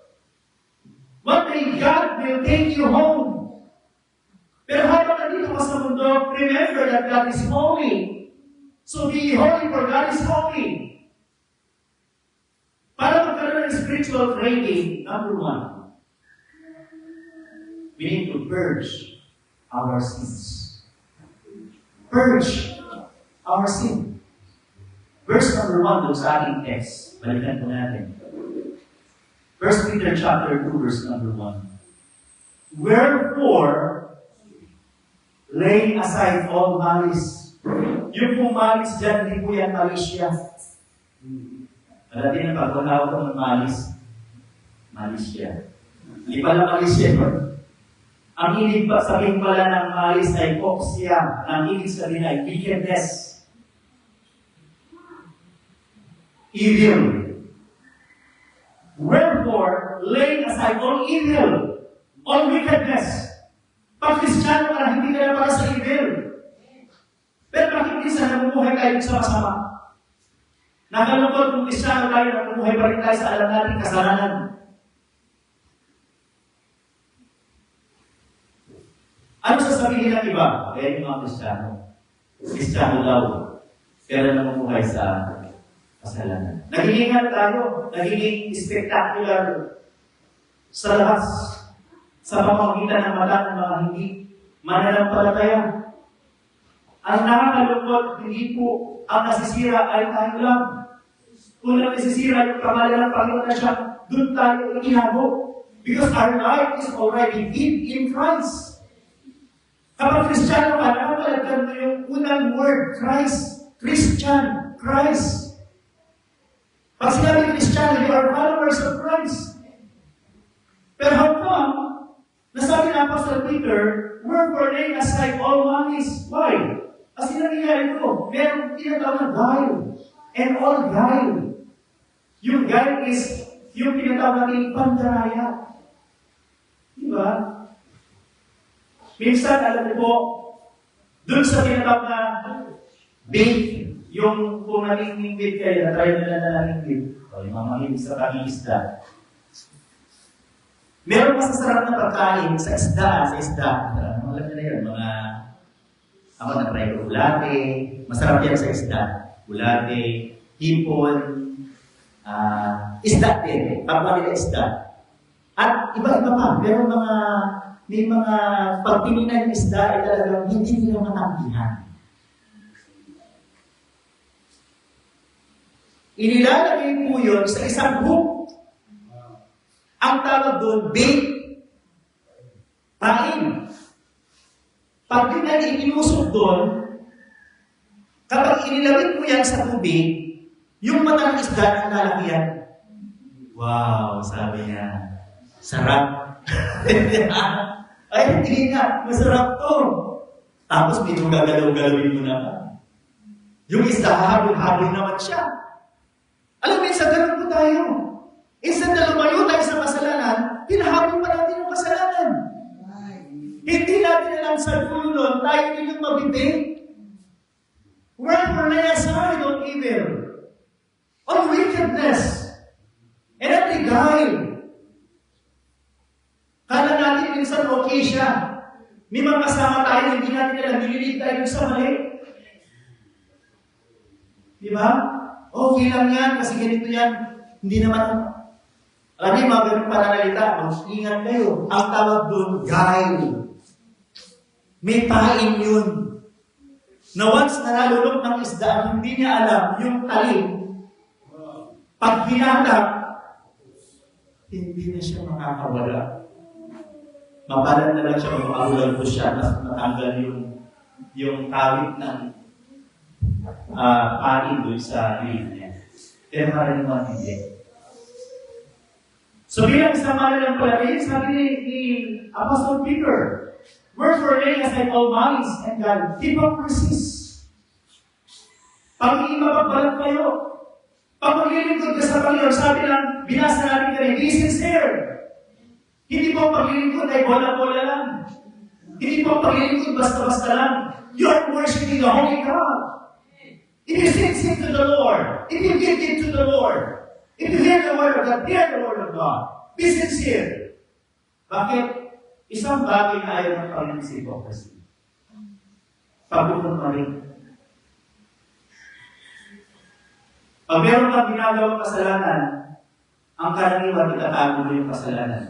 One day God will take you home. Pero habang nandito ka sa mundo, remember that God is holy. So be holy for God is holy. Para magkaroon ng spiritual craving, number 1, we need to purge our sins. Purge our sin. Verse number 1 doon sa ating text. Balikan po natin. 1 Peter chapter 2, verse number 1. Wherefore, lay aside all malice. Yung pong malice dyan, hindi po yan malisya. Dati na pagkakawag ko ng malis. Malis yan. Hindi pala malis yan. Ang ibig sabihin pala ng malis ay koksya. Ang ibig sabihin ay wickedness. Evil. Wherefore, lay aside all evil, all wickedness. Pag Kristiyano ka, hindi ka na para sa evil. Pero bakit minsan namumuhay tayo sa masama? Nakalungkot kung Kristiyano tayo, namumuhay pa rin tayo sa alam natin kasalanan. Ano sasabihin ng iba? Kaya yung mga Kristiyano. Kristiyano daw. Pero namumuhay sa kasalanan. Nagilingan tayo. Nagiging spectacular sa labas. Sa pamamagitan ng mata ng mga hindi mananampalataya. Ang nakakalungkot, hindi po ang nasisira ay tayo lang. Kung nasisira yung kamalan ng Panginoon na siya, doon tayo ikinago. Because our life is already hid in Christ. Kapag Kristiyano ka, nakapalagkan mo yung unang word, Christ. Christian, Christ. Pag sinabi Kristiyano, you are followers of Christ. Pero how come, nasabi na Apostle Peter, wherefore laying aside all malice. Why? Kasi nangyayari ito, meron tinatawag na guile. And all guile. Yung guile is yung tinatawag natin pandaraya. Diba? Minsan, alam niyo po, dun sa tinatawag na bait, yung kung naging bait kayo, na-try nila na naging bait, o yung mga mahilig sa pag-iisda. Meron masasarap na pagkain sa isda. Alam niyo na yun, mga ako na-try ko, bulate, masarap yan sa isda. Bulate, hipon, isda din, pagpapalila nila isda. At iba-iba pa, pero may mga pagpilinan ng isda ay talagang hindi nila matanggihan. Inilalagay po yun sa isang hook. Ang tawag doon, bait. Pain. Pag din na ininusok doon, kapag inilawin mo yan sa tubig, yung mata ng isda ang lalaki yan. Wow, sabi niya. Sarap. Ay, hindi nga. Masarap to. Tapos may gagalaw-galawin mo naman. Yung isda, habol-habol naman siya. Alam mo, sa ganun po tayo. Instead na lumayo tayo sa kasalanan, hinahabol pa natin yung kasalanan. Hindi natin alam sa dulo, tayo din yung mabibig. Wherefore lay aside all evil, all wickedness, and every guile. Kala natin minsan okay siya. May mga kasama tayo, hindi natin alam, nililig tayo sa mali. Di ba? Okay lang yan, kasi ganito yan. Hindi naman, alam niyo, mga ganun pananalita, mag-ingat kayo. Ang tawag doon, guile. May pain yun. Na once na nalulok ng isda, hindi niya alam yung talim. Pag binatap, hindi na siya makakawala. Mapalan na lang siya, magpakahulan po siya, at matanggal yung kawit ng pain doon sa ilin niya. Pero karaniwan hindi. So bilang isang mananampalataya, sabi ni Apostle Peter, wherefore laying aside all malice and God, hypocrisies. Pag-iing mapagbalat kayo, pag maglilingkod ka sa Panginoon, sabi lang, binasa natin kanina, be sincere. Hindi po paglilingkod ay bola-bola lang. Hindi po paglilingkod basta-basta lang. You are worshiping the Holy God. If you sing to the Lord, if you give it to the Lord, if you hear the Word of God, hear the Word of God. Be sincere. Bakit? Isang bagay na ayaw ng Panginoon sa hypocrisy. Pagbunog na rin. Pag meron kang ginagawang kasalanan, ang karaniwan itatago mo yung kasalanan.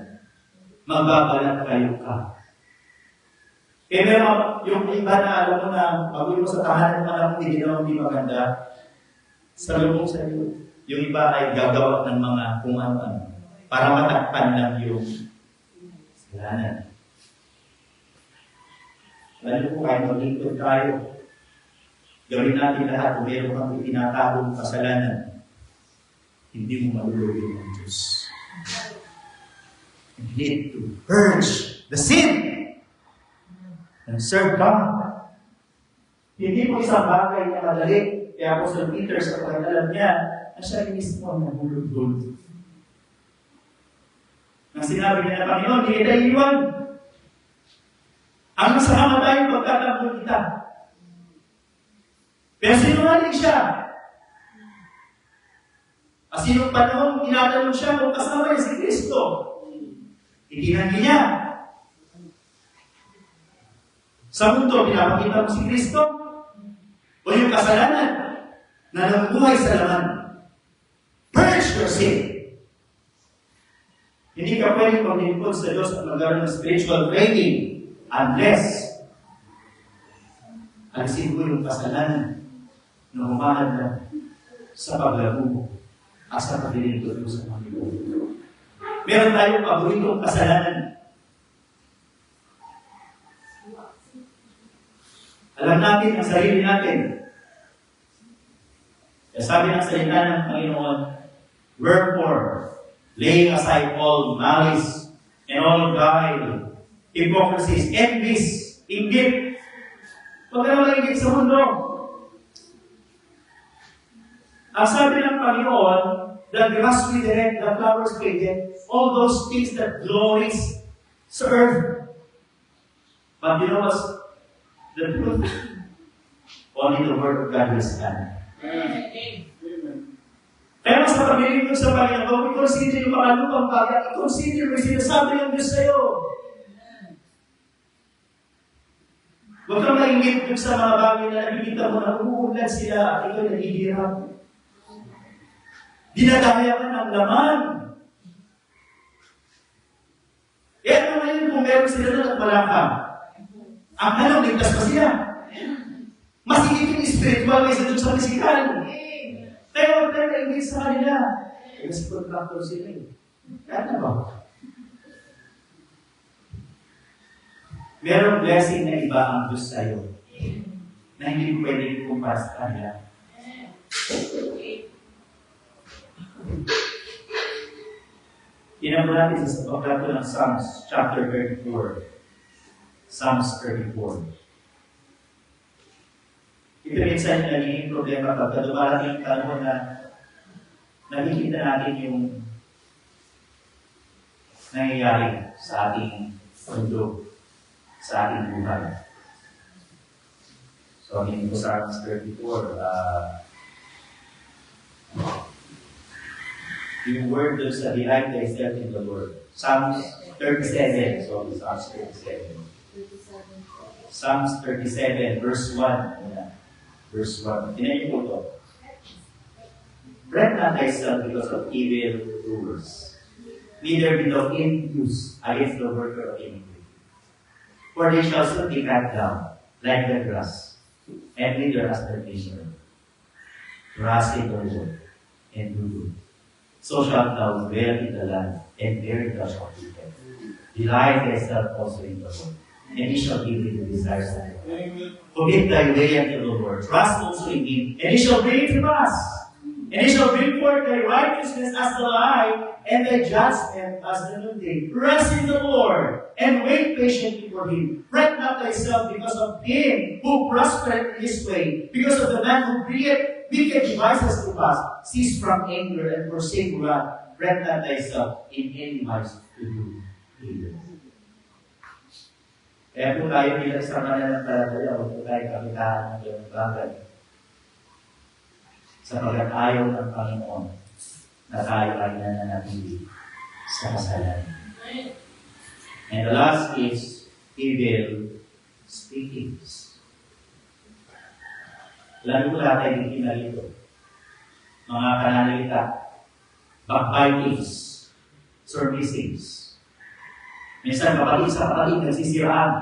Magbabalat kayo ka. Kaya meron yung iba na alam mo na pag-uwi mo sa tahanan, alam mo hindi naman hindi maganda. sa lubong sa iyo. Yung iba ay gagawa ng mga kung ano-ano para matakpan lang yung kasalanan. Lalo po kahit maglingkod tayo, gawin natin lahat kung meron kang itinatagong kasalanan, hindi mo malulugin ng Diyos. You need to purge the sin and serve God. Hindi po isang bagay na madali. Kaya Apostle Peter sa pag-alam niya, na siya mismo ang nahulog-hulog. Nang sinabi niya na Panginoon, hindi kita iiwan. Ang masama tayo pagkatanggol kita. Pero sinungaling siya. At sinong panahon, tinatanong siya kung kasama niya si Kristo. Itinanggi niya. Sa mundo, pinapakita mo si Kristo o yung kasalanan na nabubuhay sa laman. Purge your sin. Hindi ka pwedeng paglingkod sa Diyos at magkaroon ng spiritual training unless alisin mo yung kasalanan na humahad na sa paglago at sa paglilingkod mo sa Panginoon. Meron tayong paboritong kasalanan. Alam natin ang sarili natin. Kaya sabi ng salita ng Panginoon, wherefore, laying aside all malice and all guile, hypocrisies, envies, inggit. Huwag ka naman inggit sa mundo. Ang sabi ng Panginoon, the grass withereth, the flowers fadeth, all those things that glories sa earth. But you know what's the truth? Only the Word of God will stand. Kaya sa pag-ilig sa Panginoon, i-consider yung mga lupang bagay, i-consider yung sinasabi ng Diyos sa'yo. Huwag kang maingit sa mga bagay na nakikita mo na umuulan sila at ikaw nahihirap. Dinadaya ka ng laman. Eh ano ngayon kung meron sila doon at wala ka? Ang alam, ligtas pa sila. Mas higit yung spiritual kaysa doon sa physical. Kaya huwag tayo naingit sa kanila. Eh, kasi contractor sila eh. Kaya na ba? Merong blessing na iba ang Diyos sa'yo na hindi mo pwede kumpara sa kanila. Tinamo natin sa pagkato ng Psalms, chapter 34. Psalms 34. Ito minsan yung nagiging problema pagka dumarating yung tanong na nakikita natin yung nangyayari sa ating mundo, sa ating buhay. So, hindi ko Psalms 34, yung word doon sa delight thyself in the Lord. Psalms 37. So, Psalms 37. Psalms 37, verse 1. Yeah. Verse 1. Tinan niyo po ito. Fret not thyself because of evil rulers, neither be thou envious against the worker of iniquity. For they shall soon be cut down, like the grass, and wither as the green. Trust in the Lord, and do good. So shalt thou dwell in the land, and bear the of wicked. Delight thyself also in the Lord, and he shall give thee the desires of thy heart. Commit thy way unto the Lord, trust also in him, and he shall bring it to pass. And he shall bring forth thy righteousness as the light, and thy judgment as the noonday. Rest in the Lord, and wait patiently for him. Fret not thyself because of him who prospereth in his way, because of the man who bringeth wicked devices to pass. Cease from anger and forsake wrath. Fret not thyself in any wise to do evil. Kaya kung tayo bilang sa mananampalataya, huwag po tayo kapitaan ng ganung bagay. Sapagkat ayaw ng Panginoon na tayo ay nananatili sa kasalanan. And the last is evil speakings. Lalo ko lahat ay hindi narito. Mga pananalita, backbitings, servicings. Minsan kapatid sa kapatid, nagsisiraan.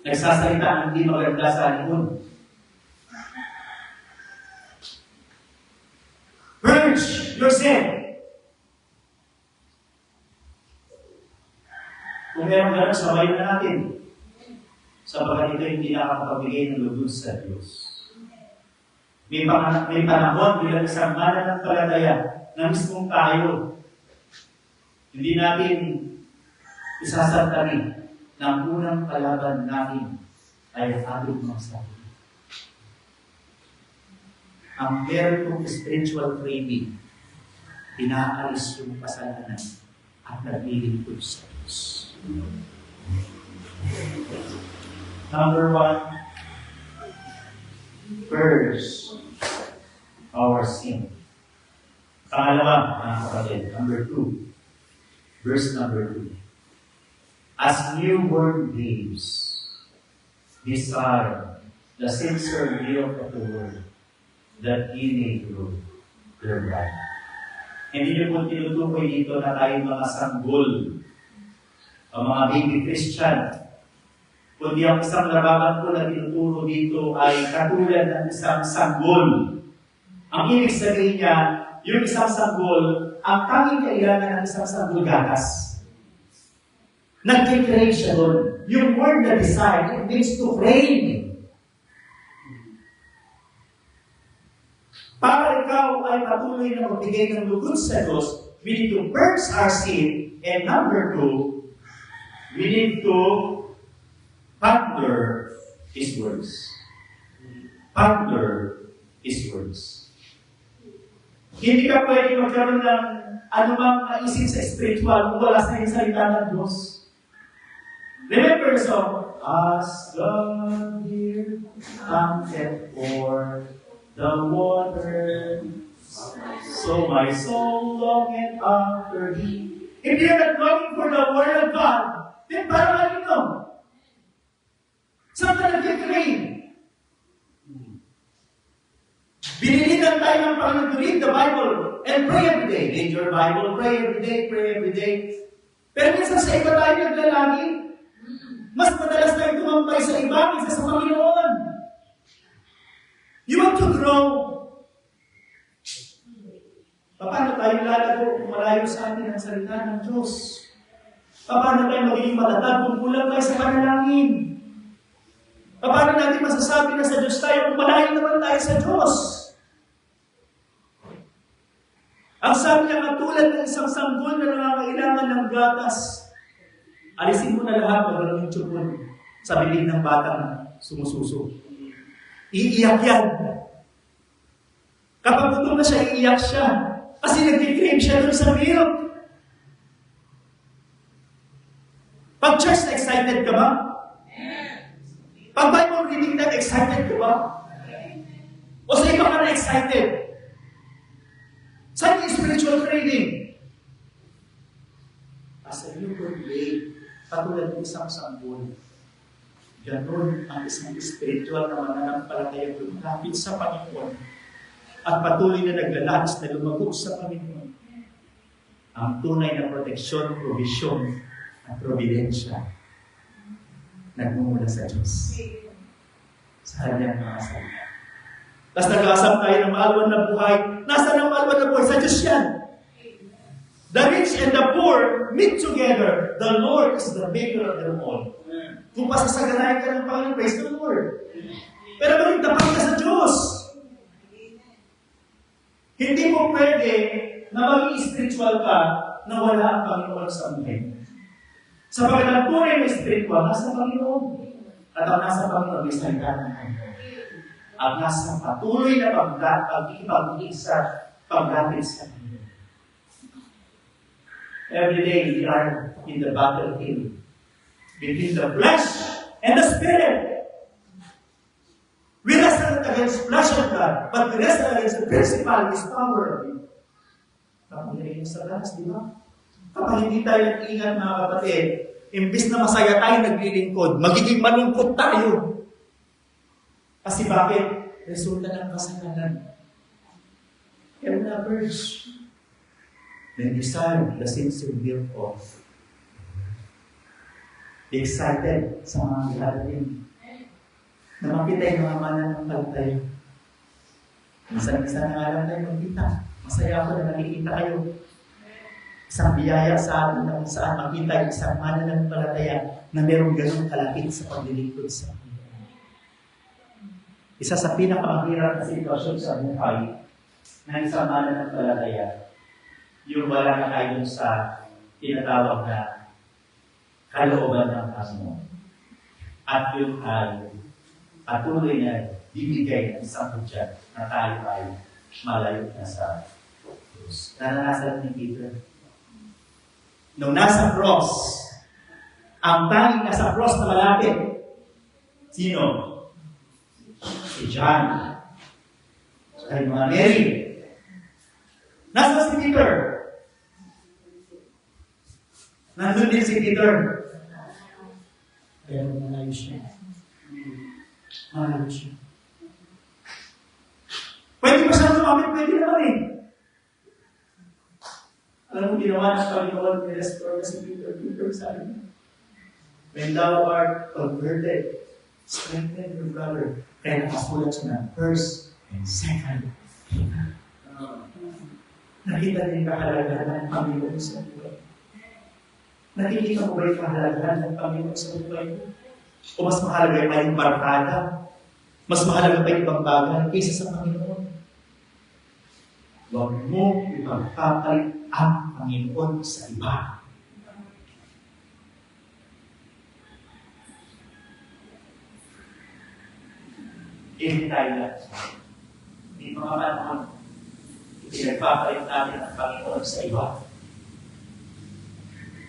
Nagsasalita ng hindi maganda sa likod. your sin. Kung meron gano'n, sabayin na natin. Sabagat ito hindi nakakapagbigay ng lugod sa Diyos. May panahon bilang isang mananampalataya na mismong tayo. Hindi natin isasantali na ang unang kalaban natin ay ating mga sarili. Ang meron kong spiritual training, inaalis yung kasalanan at naglilingkod sa Diyos. Number 1, purge our sin. Pangalawa, mga kapatid, number 2, verse number 2. As newborn babes, desire the sincere milk of the word, that ye may grow thereby. Hindi niyo po tinutukoy dito na tayo mga sanggol, o mga baby Christian, kundi ang isang labakan po na tinuturo dito ay katulad ng isang sanggol. Ang ibig sabihin niya, yung isang sanggol, ang tanging kailangan ng isang sanggol gatas. Nag-crave siya doon. Yung word na desire, it means to crave. Para ikaw ay patuloy na magbigay ng lugod sa Diyos, we need to purge our sin. And number 2, we need to ponder His words. Ponder His words. Hindi ka pwede magkaroon ng anumang naisip sa spiritual kung wala sa yung salita ng Diyos. Remember the song, as the deer panteth for the water, so my soul longeth after Thee. If you're not longing for the Word of God, then parang ano ito? Saan ka nag-crave? Binilitan tayo ng Panginoon to read the Bible and pray every day. Read your Bible, pray every day, pray every day. Pero minsan sa iba tayo naglalagi. Mas madalas tayo tumampay sa iba kaysa sa Panginoon. You want to grow. Paano tayo lalago kung malayo sa atin ang salita ng Diyos? Paano tayo magiging matatag kung kulang tayo sa panalangin? Paano natin masasabi na sa Diyos tayo kung malayo naman tayo sa Diyos? Ang sabi niya, katulad ng isang sanggol na nangangailangan ng gatas, alisin mo na lahat ng ganun yung tsupon sa bibig ng batang sumususo. Iiyak yan. Kapag gutom na siya, iiyak siya. Kasi nag-crave siya doon sa milk. Pag church na excited ka ba? Pag Bible reading na excited ka ba? O sa iba ka na excited? Saan yung spiritual craving? As a newborn babe, katulad ng isang sanggol, ganon ang isang spiritual na mananampalataya lumapit sa Panginoon at patuloy na naglalakas na lumagok sa Panginoon. Ang tunay na proteksyon, provision, at providensya nagmumula sa Diyos. Sa kanyang mga salita. Tapos nag-aasam tayo ng maalwan na buhay. Nasaan ang maalwan na buhay? Sa Diyos yan. The rich and the poor meet together. The Lord is the maker of them all. Kung pasasaganahin ka ng Panginoon, praise the Lord. Pero maging tapat ka sa Diyos. Hindi mo pwede na maging spiritual ka na wala ang Panginoon sa buhay. Sapagkat ang tunay na spiritual, nasa Panginoon. At ang nasa Panginoon, may salita ng Panginoon. Ang nasa patuloy na pag-ikipag-isa, pag-lapit sa Panginoon. Every day, we are in the battlefield between the flesh and the spirit. We wrestle against flesh and blood, but we wrestle against the principalities, power. Kapag nilagay sa lakas, di ba? Kapag hindi tayo nag-ingat, mga kapatid, imbis na masaya tayo naglilingkod, magiging malungkot tayo. Kasi bakit? Resulta ng kasalanan. Kaya na verse. Then decide the sincere will of. Be excited sa mga galating. Na makita yung mga mananampalataya. Minsan-minsan na nga lang tayo magkita. Masaya ako na nakikita kayo. Isang biyaya sa atin na kung saan makita yung isang mananampalataya na merong ganun kalapit sa paglilingkod sa Panginoon. Isa sa pinakamahirap na sitwasyon sa buhay ng isang mananampalataya, yung wala na tayo sa tinatawag na kalooban ng Panginoon. At yung ay patuloy na bibigay ng isang hudyan na tayo ay malayo na sa Diyos. Naranasan ni Peter. Nung nasa cross, ang tanging nasa cross na malapit, sino? Si John. Ay mga Mary. Nasa si Peter. Nandun din si Peter. Pero malayo siya. Malayo siya. Pwede pa siya lumapit, pwede naman eh. Alam mo, ginawa ng Panginoon, ni-restore na si Peter. Peter, sabi niya, when thou art converted, strengthen your brother. Kaya nakasulat siya na first and second. Nakita din kahalagahan ng Panginoon sa buhay. Nakikita mo ba yung kahalagahan ng Panginoon sa buhay? O mas mahalaga pa yung barkada? Mas mahalaga pa yung ibang bagay kaysa sa Panginoon? Huwag mo ipagpapalit ang Panginoon sa iba. Hindi tayo lang. Hindi mga panahon, ipinagpapalit natin ang Panginoon sa iba.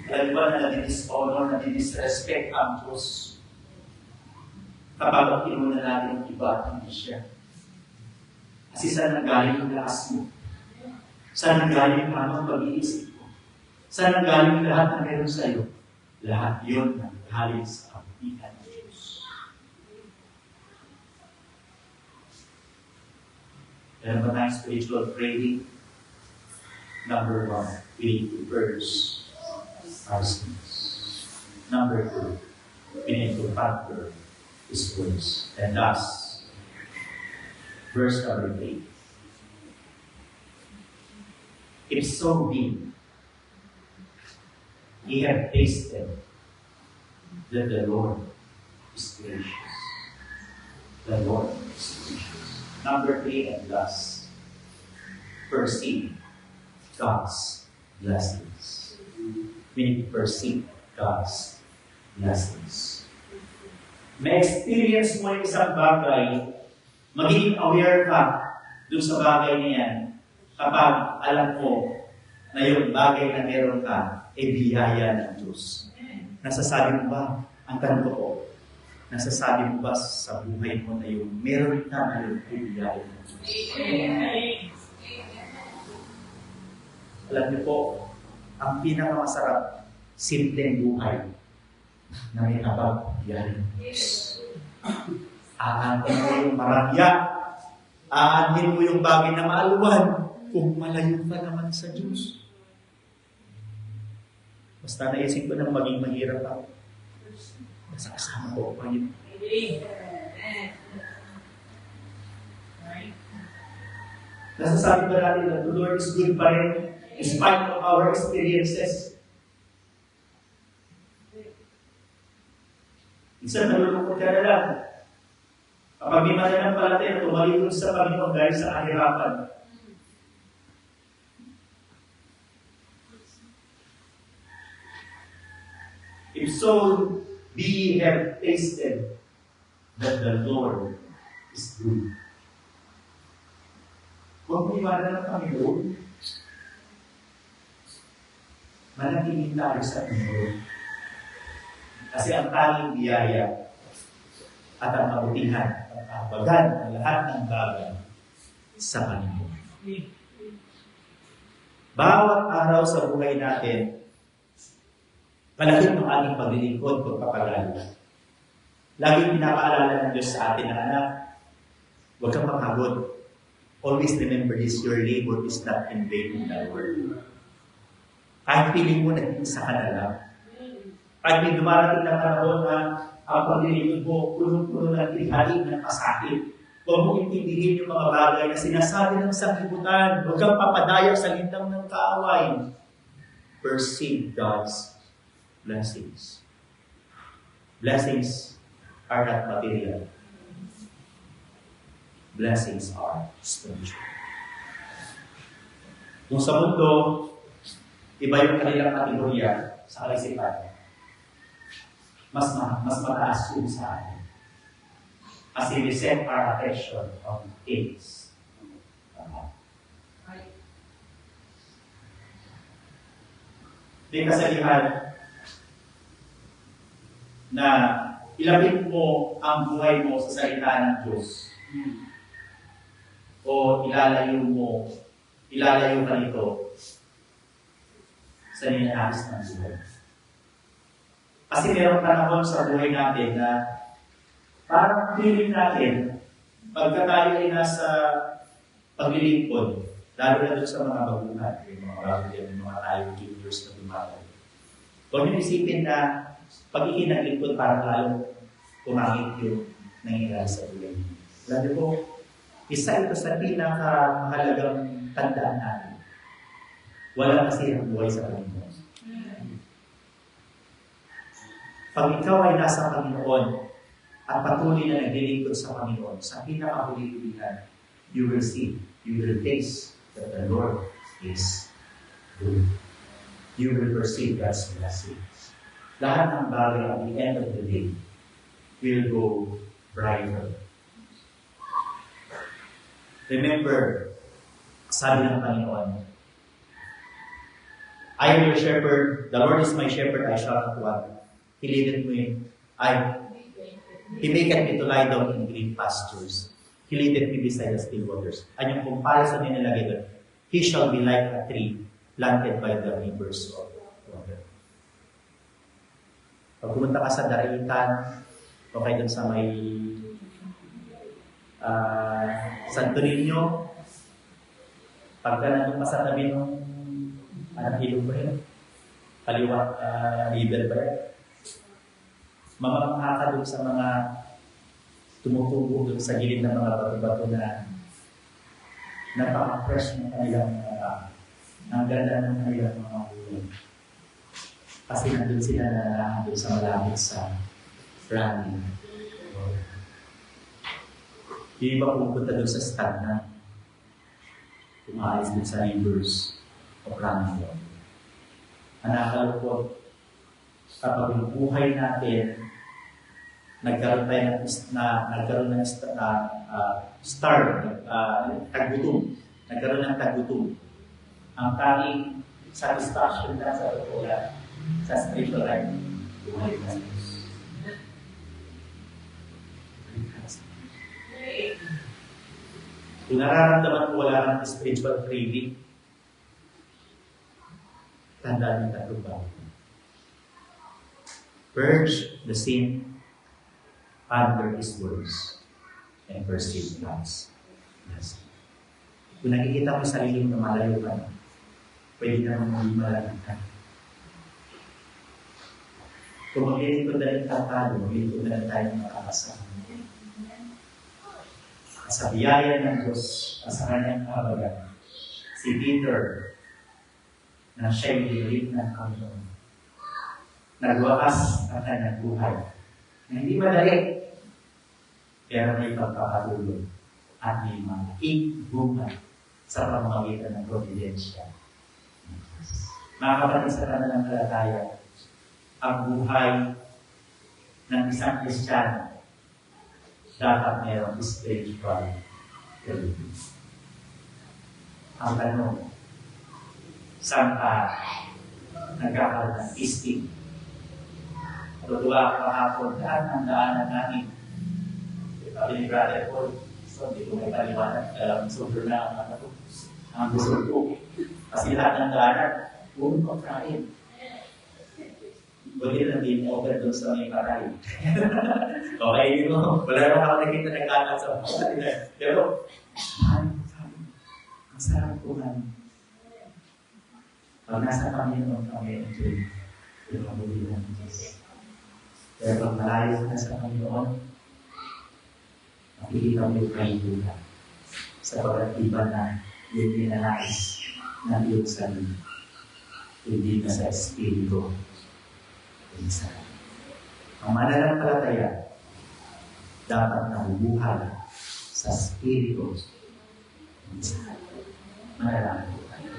Alam ba na nadidishonor, nadidisrespect ang Diyos kapag ang pinuna natin ang iba at hindi siya. Kasi saan nanggaling ang lakas mo? Saan nanggaling ang tamang pag-iisip mo? Saan nanggaling lahat na meron sa iyo? Lahat yun nanggaling sa kapitan ng Diyos. Meron ba tayong spiritual training? Number 1, we need to purge our sins. Number 2, we need to pamper His words. And thus, verse number 8. If so be ye have tasted that the Lord is gracious. The Lord is gracious. Number 3, and thus, perceive God's blessings. We need to perceive God's blessings. May experience mo yung isang bagay, magiging aware ka dun sa bagay na yan kapag alam mo na yung bagay na meron ka ay biyaya ng Diyos. Nasasabi mo ba, ang tanong ko po, nasasabi mo ba sa buhay mo na yung meron ka na yung biyaya ng Diyos? Alam niyo po, ang pinakamasarap, simpleng buhay na may kabag-biyaya ng Diyos. Aanin mo yung marangya, aanin mo yung bagay na maaluan, kung malayo ka naman sa Diyos. Basta naisip ko na maging mahirap ako. Basta kasama ko pa yun. Nasasabi ba natin na the Lord is good pa rin in spite of our experiences? Minsan nalulungkot ka na lang. Kapag may mananampalataya na tumalikod sa Panginoon dahil sa kahirapan, if so be ye have tasted that the Lord is good. Huwag mo iwanan ng Panginoon. Manatili tayo sa Panginoon. Kasi ang tanging biyaya at ang kabutihan at kahabagan ng lahat ng bagay sa Panginoon. Bawat araw sa buhay natin, palaging ng ating paglilingkod, pagpapalala. Laging pinapaalala ng Diyos sa atin na anak, huwag kang mapagod. Always remember this, your labor is not in vain in the Lord. Kahit piling mo, nag-isa ka na lang. Kahit may dumarating na panahon na ang paglilingkod mo, punong-puno ng tinghali ng pasakit. Huwag mong intindihin yung mga bagay na sinasabi ng sanglibutan. Huwag kang papadaya sa lintang ng kaaway. Perceive God's blessings. Blessings are not material. Blessings are spiritual. Kung sa mundo, iba yung kanilang kategorya sa kalisipan. Mas mataas yung sa atin. Kasi we set our attention on things. May kasalihan na ilapit mo ang buhay mo sa salita ng Diyos. O ilalayo ka nito sa ninanais ng buhay. Kasi merong panahon sa buhay natin na parang feeling natin, pagka tayo ay nasa paglilingkod, lalo na doon sa mga baguhan, yung mga baguhan, yung mga tayo juniors na dumatay. Huwag niyo isipin na pag ikinaglingkod parang lalong kumangit yung nangyayari sa buhay. Lalo po, isa ito sa pinakamahalagang tandaan natin. Walang masirang buhay sa Panginoon. Pag ikaw ay nasa Panginoon at patuloy na naglilingkod sa Panginoon, sa pinakahuli-hulihan, you will see, you will taste that the Lord is good. You will perceive God's blessings. Lahat ng bagay at the end of the day will go brighter. Remember, sabi ng Panginoon, I am your shepherd, the Lord is my shepherd, I shall not want. He leadeth me, He maketh me to lie down in green pastures. He leadeth me beside the still waters. At yung comparison niya nilagay doon, He shall be like a tree planted by the rivers of water. Pag pumunta ka sa Daraitan, o kayo doon sa may Santo Niño, pagka nandun pa sa tabi ng ilog ba yun? Kaliwat river ba yun? Mamamangha ka doon sa mga tumutubo doon sa gilid ng mga bato-bato na napaka-fresh ng kanilang ang ganda ng kanilang mga ulo. Kasi nandun sila na doon sa malapit sa running. Yung iba pupunta doon sa stagnant. Umaalis doon sa rivers o running. Ang nakalupot, kapag yung buhay natin, nagkaroon ng tagutom. Nagkaroon ng tagutom. Ang tanging satisfaction na sa totoo lang, sa spiritual life, buhay na sa Diyos. Kung nararamdaman ko wala kang spiritual craving, tandaan yung tatlong bagay. Purge the sin, ponder His words, and perceive God's blessing. Kung nakikita mo sa sarili mo na malayo ka na, pwede naman maging malayo ka. Kung maglilingkod na rin tatalo, maglilingkod na rin tayo ng makakasama. Sa biyaya ng Diyos, sa kanyang kabagan, si Peter, na siya'y dinilig ng Panginoon, nagwakas ang kanyang buhay. Na hindi madali, pero may pagpapatuloy at may malaking bunga sa pamamagitan ng providensya. Mga kapatid sa pananampalataya, ang buhay ng isang Kristiyano dapat mayroong spiritual reality. Ang tanong, saan ka nagkakaroon ng isting? Natutuwa ako kahapon, ang daanan namin. Sabi ni Brother Paul, so hindi ko may paliwanag, alam, sobrang na ang ano ko. Ang gusto ko. Kasi lahat ng daanan, puno ko kain. Buti na din over doon sa may paray. Okay, yun mo. Wala naman ako nakita nagkakat sa mga. Pero, ang sarap ko man. Pag nasa Panginoon kami, enjoy yung mabuti ng Diyos. Pero pag malayo na sa Panginoon, Makikita mo yung kahihula sa pagkatiba na yung ninanais ng iyong sarili. Hindi na sa Espiritu. Isa. Ang mananampalataya dapat nabubuhay sa Espiritu. Isa. Manalangin po tayo.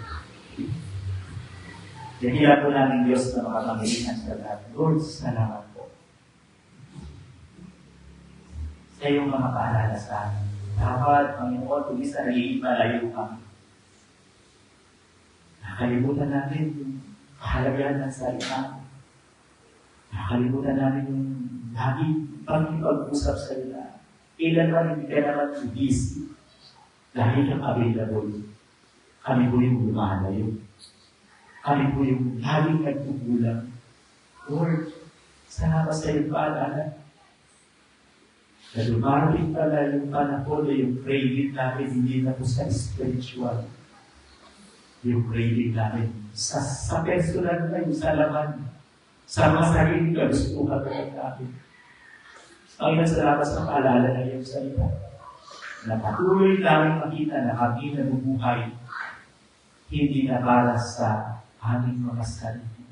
Dahilan po namin Diyos na makapangyarihan sa lahat. Lord, salamat po sa iyong mga paalala sa amin. Dapat, Panginoon, kung isa nagiging malayo kami. Nakalimutan natin yung kahalagahan ng salita. Nakalimutan namin yung lagi pag-usap sa iyo na ilan man hindi ka naman busy dahil kang available. Kami po yung lumalayo. Kami po yung laging nagtugulang. Lord, salamat sa iyong paalala. Na lumarating pala yung panahon na yung craving namin hindi na po sa spiritual. Yung craving namin sa personal na yung sa laman. Sa mga sarili ka, gusto ka namin. Ang salamat sa paalala na iyong salita. Na patuloy namin makita na kami nabubuhay hindi na para sa aming mga sarili.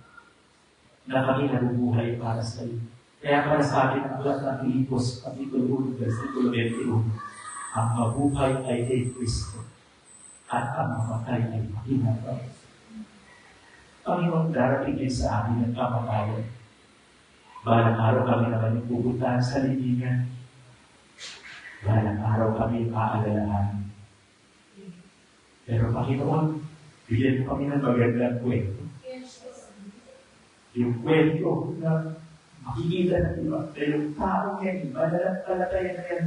Na kami nabubuhay para sa iyo. Kaya para sa akin ang aklat ng Filipos, Kapitulo 1, versikulo 21, ang mabuhay ay kay Kristo at ang mamatay ay mahinapay. Panginoon, darating din sa amin ang kamatayan. Balang araw kami naman yung pupuntahan sa libingan. Balang araw kami aalalahan. Pero Panginoon, bigyan mo kami ng magandang kwento. Yung kwento na makikita ng iba. Pero yung tao yan, mananampalataya na yan.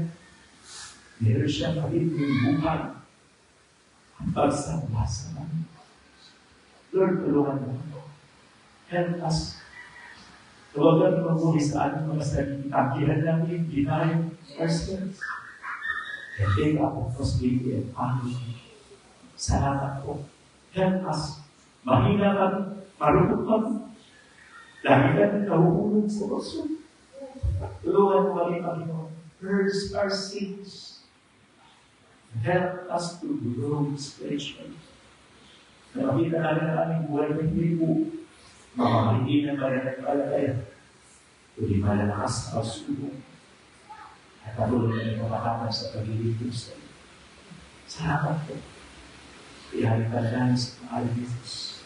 Meron siyang magiging buhay. Ang pagsambasa namin. Lord, tulungan mo. Help us. Huwag kami maghuli sa ating mga sarili. Tangkilan namin, deny ourselves. And take up of responsibility and family. Salamat po. Help us. Mahina kami. Marunong kami. Lagi kami nahuhulog sa oso. Tulungan mo kami, Panginoon. Purge our sins. Help us to grow spiritually. Na makita namin ang aming buhay na hindi po hindi na mananampalataya. Kundi malalakas na pagsubok. At patuloy na makakaman sa paglilingkod sa iyo. Salamat po. Ihalin ka na sa pangalan ni Jesus.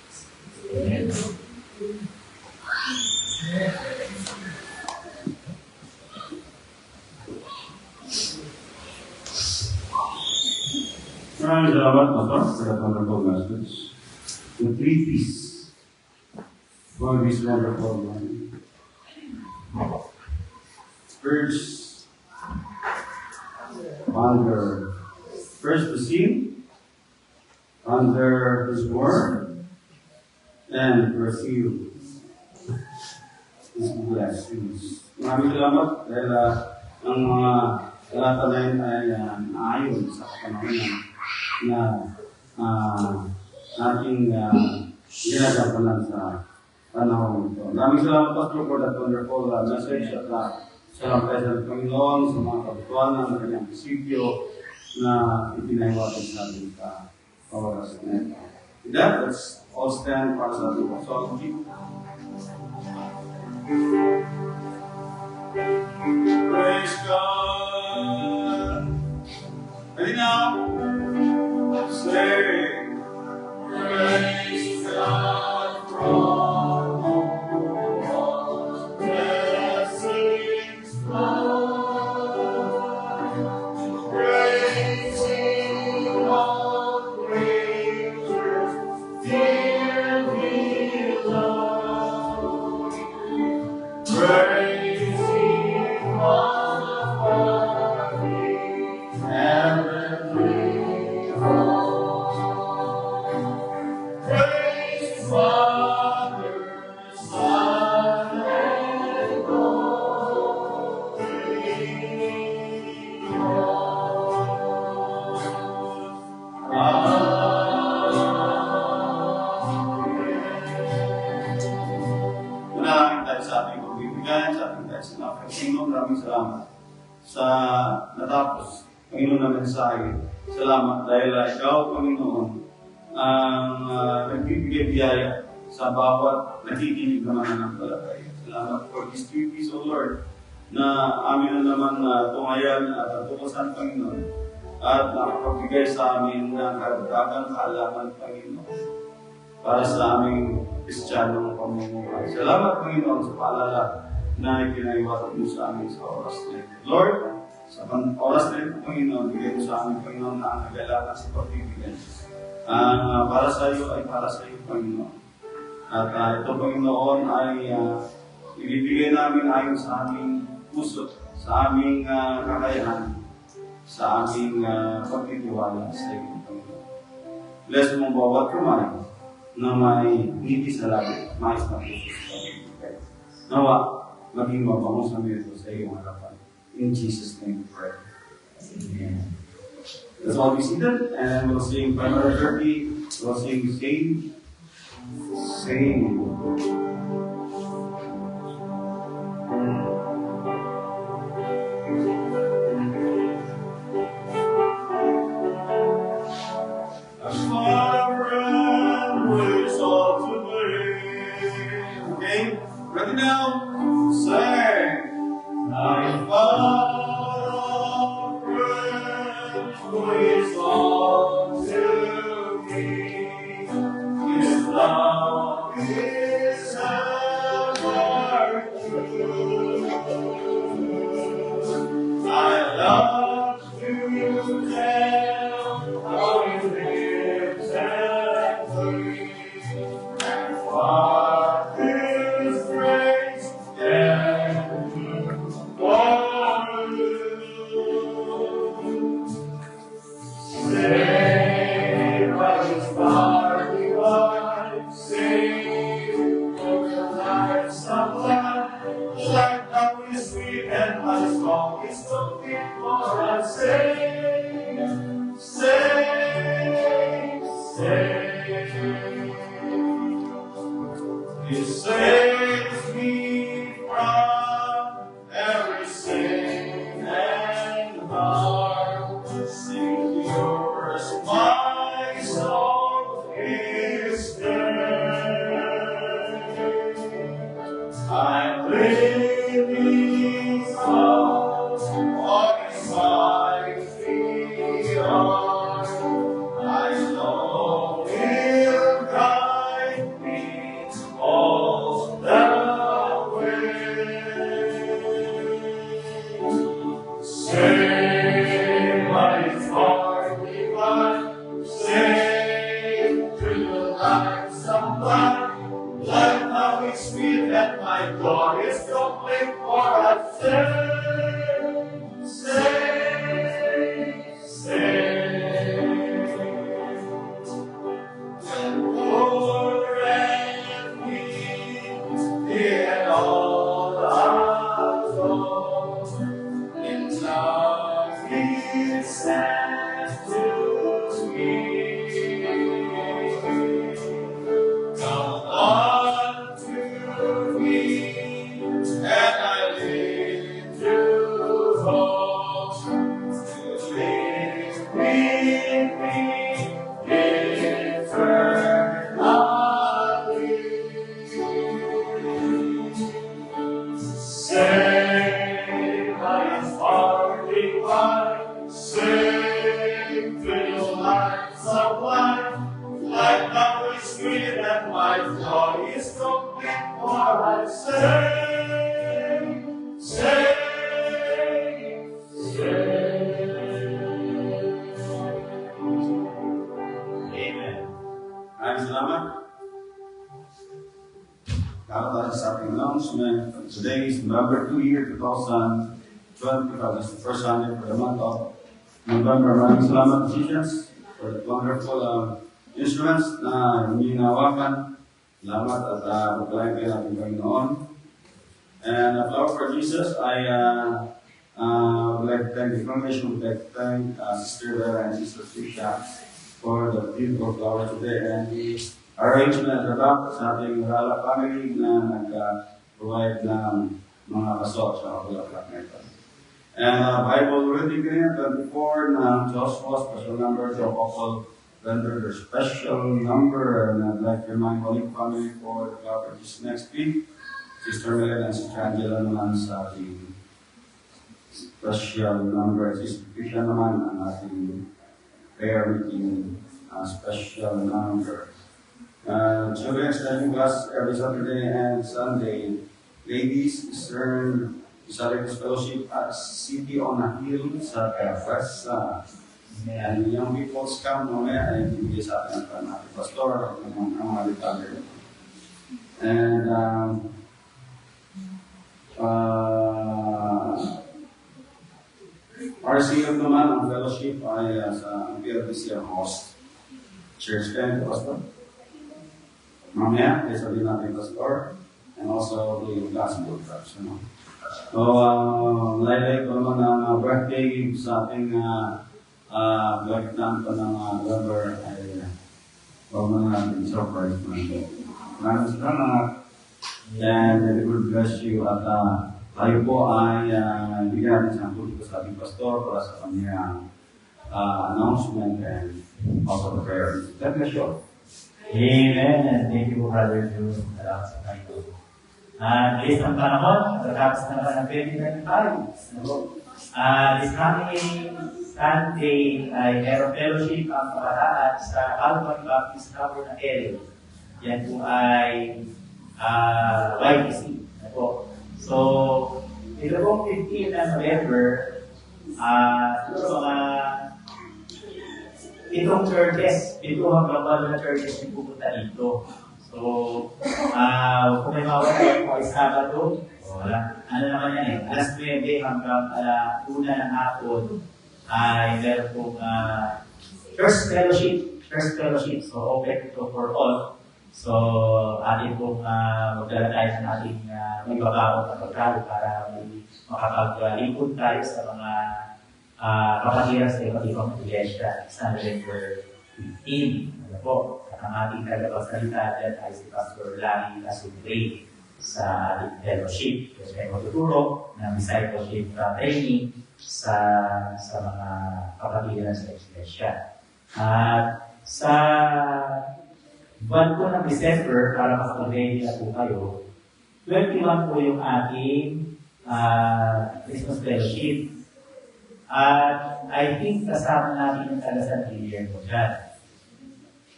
Amen. Maraming salamat, Pastor, sa that wonderful message. The three P's for this wonderful morning. First, ponder. First, to see, ponder His Word, and receive His blessings. Maraming salamat dahil ang mga talata na yun ay naayon sa kapanahonan na ating ginagampanan sa panahon ito. Maraming salamat, Pastor, for that wonderful message at sa lampesan ng Panginoon, sa mga kabutuanan ng kanyang prinsipyo na ipinahiwatig sa ating oras na ito. With that, let's all stand para sa ating pagsalubong. Praise God! Ready now? Say, praise God from all blessings flow. Praise Him, all creatures dearly loved. Praise Him, all authority, heavenly hosts. Praise Father, Son, and Holy Ghost. Amen. Maraming tayo sa ating pagbibigyan, sa ating tayo sa napakasino. Maraming salamat. sa natapos, Panginoon, na mensahe. Salamat dahil ikaw, Panginoon, ang nagbibigay biyaya sa bawat nakikinig na mananampalataya. Salamat for this duties, O Lord, na amin na naman tungayan at tukusan, Panginoon, at nakapagbigay sa amin ng karagdagang kaalaman, Panginoon, para sa aming Kristiyanong pamumuhay. Salamat, Panginoon, sa paalala na ikinaiwasan mo sa amin sa oras na ito. Lord, sa oras na ito, Panginoon, bigay mo sa amin, Panginoon, na ang kagalakan sa pagbibigay. Ang para sa iyo ay para sa iyo, Panginoon. At ito, Panginoon, ay ibibigay namin ayon sa aming puso, sa aming kakayahan, sa aming pagtitiwala sa iyo, Panginoon. Bless mo bawat kamay na may ngiti sa labi, mais na puso sa pagbibigay. Nawa, maging mabango sa ito sa iyong harapan. In Jesus' name we pray. Amen. Let's all be seated and we'll sing primary 30. We'll sing Save. Save. Okay, ready now? Sing. My Father, who is all to me, His love is ever true. I love to tell how He lives and breathes, and what His grace can do for you. Save by His far divine, save for the lives of life, like how His sweet and my song is complete for us. Save, save, save. He saves me from every sin and harm. Secures my soul is dead. I'm living song on His mighty arm. I know He'll guide me all the way. Save by His heart divine, save to the lives of life. Like how His sweet and my God is complete for us. Save, save, save. Poor and weak, in all alone, in love He sent to me. Come unto me, and I lead you home. To live with me eternally. Saved by His heart divine, saved to the lights of life, like how His sweet and my joy is complete for us. Saved, saved, saved. Amen. Maraming salamat. Kakataas sa ating announcement. Today is November 2 year 2025. This is the first Sunday for the month of November. Maraming salamat, musicians, for the wonderful instruments na hindi nawakan. Salamat at pagkalain kayo natin Panginoon. And a flower for Jesus, I would like to thank the congregation, would like to thank Sister Vera and Sister Trisha for the beautiful flower today and the arrangement at the back sa ating Rala family na nag-provide ng mga kaso sa bulaklak na ito. And Bible reading kanina, 24 na Joshua, special number, the couple render their special number, and I'd like to remind Holy Family for the coverage next week. Sister Melen and Sister Angela naman sa ating special number. Sister Krisha naman ang ating prayer meeting special number. Children studying class every Saturday and Sunday. Ladies, Eastern Saturday Fellowship at City on a Hill sa West. And young people come mamaya ay bibigay sa atin ang ating pastor ang mga detalye. And RCF naman ang fellowship ay sa PLBC ang host. Church kayo, pastor. Mamaya, ay sabihin natin pastor. And also the gospel tracks. So, laylay ko naman ang birthday sa ating birthday pa ng November ay huwag na natin surprise natin. Maraming salamat and may God bless you at tayo po ay bigyan ng tulong sa ating pastor para sa kanyang announcement and also the prayer. God bless you. Amen. And thank you, Brother June. Salamat sa kayo. Bilis ng panahon, matapos naman ang 2025. This coming Sunday ay meron fellowship ang kabataan sa Calvary Baptist Tower na area. Yan po ay YTC. So, ito pong 15 na November, mga itong churches, ito hanggang wala na churches yung pupunta dito. So, kung may mawala po ay Sabado, wala. Ano naman yan eh, alas 9 hanggang 1 ng hapon ay meron pong first fellowship. So, open ito for all. So, atin pong magdala tayo ng ating may babaong na pagkalo para makapaglingkod tayo sa mga kapatiran sa iba't ibang iglesia sa November 15. Ano po? Ang ating tagapagsalita dyan ay si Pastor Larry Asubre sa ating fellowship. Kasi may matuturo ng discipleship training sa mga kapatiran sa iglesia. At sa buwan po ng December, para makapag-ready na po kayo, 21 po yung ating Christmas fellowship. At I think kasama natin yung Tagasan Guillermo dyan.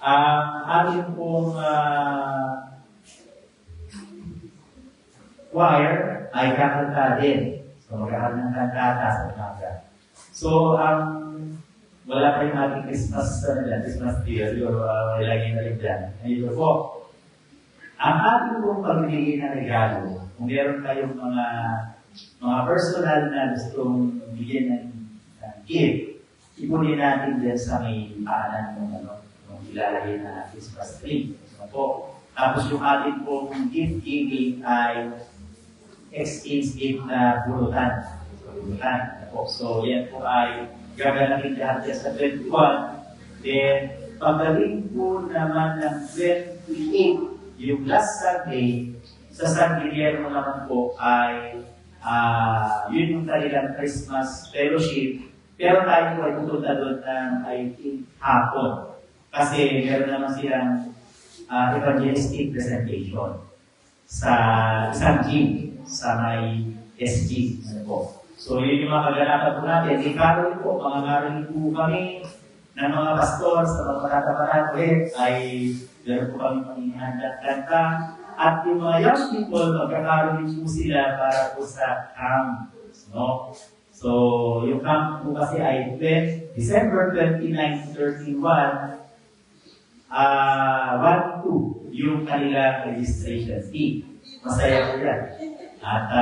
Ating pong choir ay kakanta din. So, magkakaroon ng kantata sa umaga. So, wala pa yung ating Christmas tree, ilagay na rin dyan. Ito po, ang ating pong pagbibigay ng regalo, kung meron kayong mga personal na gustong bigyan ng gift, ipunin natin din sa may paanan ng ilalagay na Christmas tree. So po, tapos yung ating pong gift giving ay exchange gift na bulutan. So yan po ay gaganapin lahat yan sa 21. Then, pagaling po naman ng 28, yung last Sunday, sa San Guillermo naman po ay yun yung kanilang Christmas fellowship. Pero tayo po ay pupunta doon ng I think hapon. Kasi meron naman silang evangelistic presentation sa isang gym sa may SG. Ano po. So yun yung mga kaganapan po natin. Di Caroline po, mga Caroline po kami ng mga pastor sa mga patataparan ulit ay meron po kami panghihandang kanta. At yung mga young people, magkakaroon po sila para po sa camp. No? So, yung camp po kasi ay December 29, 31, 1-2 yung kanilang registration fee. Masaya po yan. At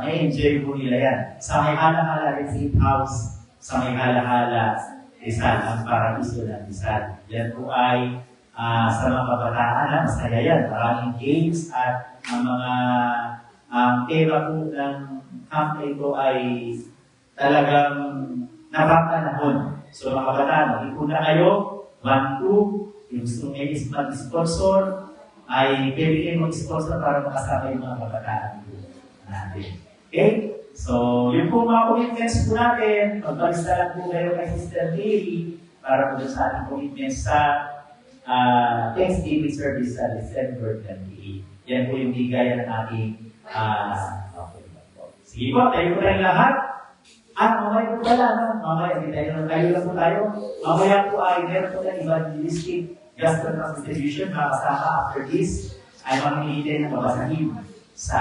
may enjoy po nila yan. Sa may halahala Retreat House, sa may halahala Rizal, ang paraiso ng Rizal. Yan po ay sa mga kabataan, masaya yan. Maraming games at ang mga tema po ng camp na ito ay talagang napapanahon. So mga kabataan, mag-ipon na kayo, 1-2, yung gusto may mag-sponsor, ay pwede kayo mag-sponsor para makasama yung mga kabataan natin. Okay? So, yun po mga commitments po natin. Magbalista lang po kayo kay Sister Mary para po sa ating commitments sa Thanksgiving service sa December 28. Yan po yung bigayan ng ating okay. Sige po, tayo po tayong lahat. At mamaya po pala, no? Mamaya, hindi tayo lang po tayo. Mamaya po ay meron po ng evangelistic gospel distribution. Makasama after this ay mamilitin ng babasahin sa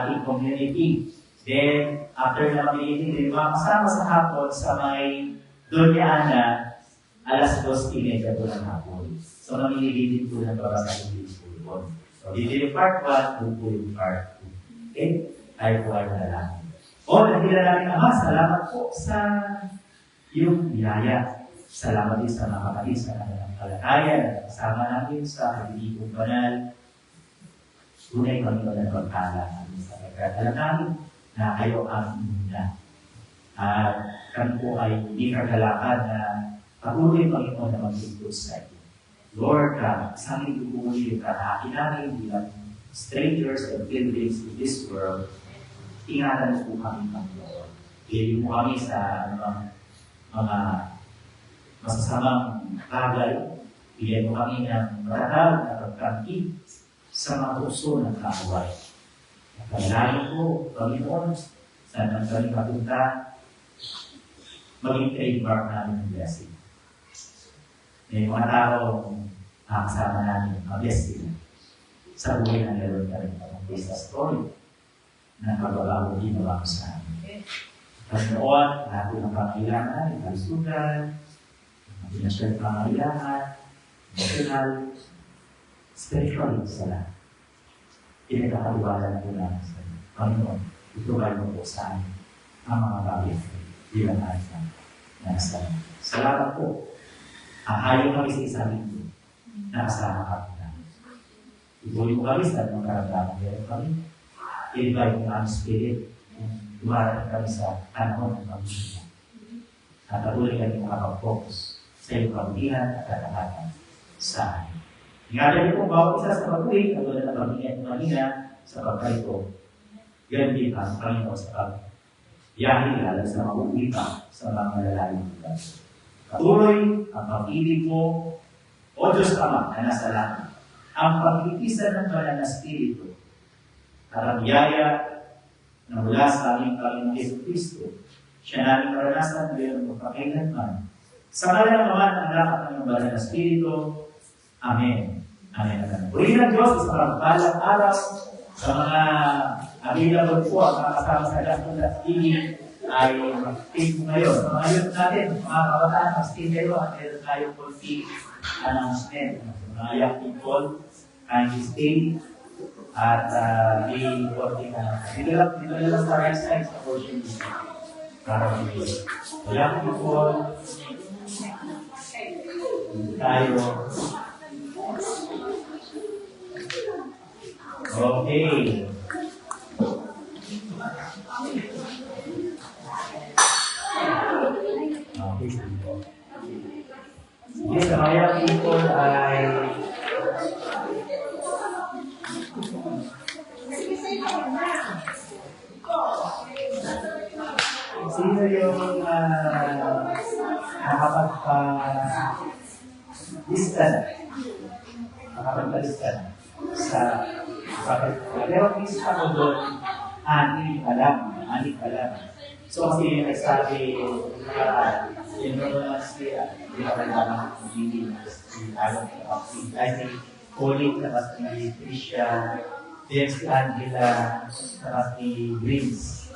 ating community. Then, after na mamilitin, makasama sa hapon sa may Doña Ana, alas 2:30 po ng hapon. So, mamilitin po ng babasahin din po doon. So, dito yung part 1, doon po yung part 2. Okay? Tayo po ay malalaki. O, nakilala namin Ama, salamat po sa iyong biyaya. Salamat din sa mga kapatid sa kanilang kalagayan at kasama natin sa Kabilibong Banal. Tunay kami ba ng pagkala namin sa pagkakala namin na kayo ang muna. At kami po ay hindi kagalakan na patuloy Panginoon na mag-ikot sa iyo. Lord, isang itutuloy yung karahain namin bilang strangers and pilgrims to this world. Ingatan po kami ng Lord. Bigyan mo kami sa mga masasamang bagay. Bigyan mo kami ng matatag na pagkangkit sa mga tukso ng kaaway. At kailangan po, Panginoon, saan man kami papunta, maging trademark namin ng blessing. May mga tao kasama namin, mag-bless sila. Sa buhay ng Lord na rin ang sa story na pagbabago din na sa amin. Pagnoon, lahat ng pangailangan namin, kalusugan, financial pangailangan, emotional, spiritual sa lahat. Pinagkakaliwala po namin sa Panginoon. Itubay mo po sa amin ang mga bagay bilang ating na nasa salamat po. Ayaw kami sa isang linggo na kasama kami namin. Ituloy mo kami sa mga karamdaman meron kami. I-invite mo ang Spirit kung dumarating kami sa panahon ng pamilya. At patuloy kami makapag-focus sa iyong kabutihan at katapatan sa amin. Ingatan niyo po bawat isa sa pag-uwi, katulad ng pamilya at pamilya sa pagkalito. Ganun din ang Panginoon sa pag-yahin, lalo sa mag-uwi pa sa mga malalaking lugar. Patuloy ang pag-ibig mo, O Diyos Ama na nasa langit, ang pag-iisan ng banal na Espiritu, at ang biyaya na mula sa aming Panginoong Jesucristo, siya namin maranasan ngayon magpakailanman. Sa ngalan ng Ama ng Anak at ng banal na Espiritu, Amen. Amen. Amen. Uri ng Diyos, sa pagpalang araw, sa mga available po at mga kasama sa Gospel at TV, ay mag-take mo ngayon. Sa mga youth natin, mga kabataan, mag-stay kayo at meron tayo konti announcement. Mga young people, kindly stay at be working dito lang sa right side sa portion dito. Para dito. So young people, tayo. Okay. Yes, sa mga people ay sino yung nakapagpalista sa pero please ako doon aning alam. So kasi yung nagsabi yun naman siya hindi ka kailangan hindi alam I think colleague na mas ni Tricia, then si Angela na mas ni Greens.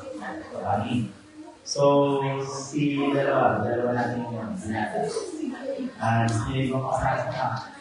So si dalawa natin yung sinata. Hindi ko makasama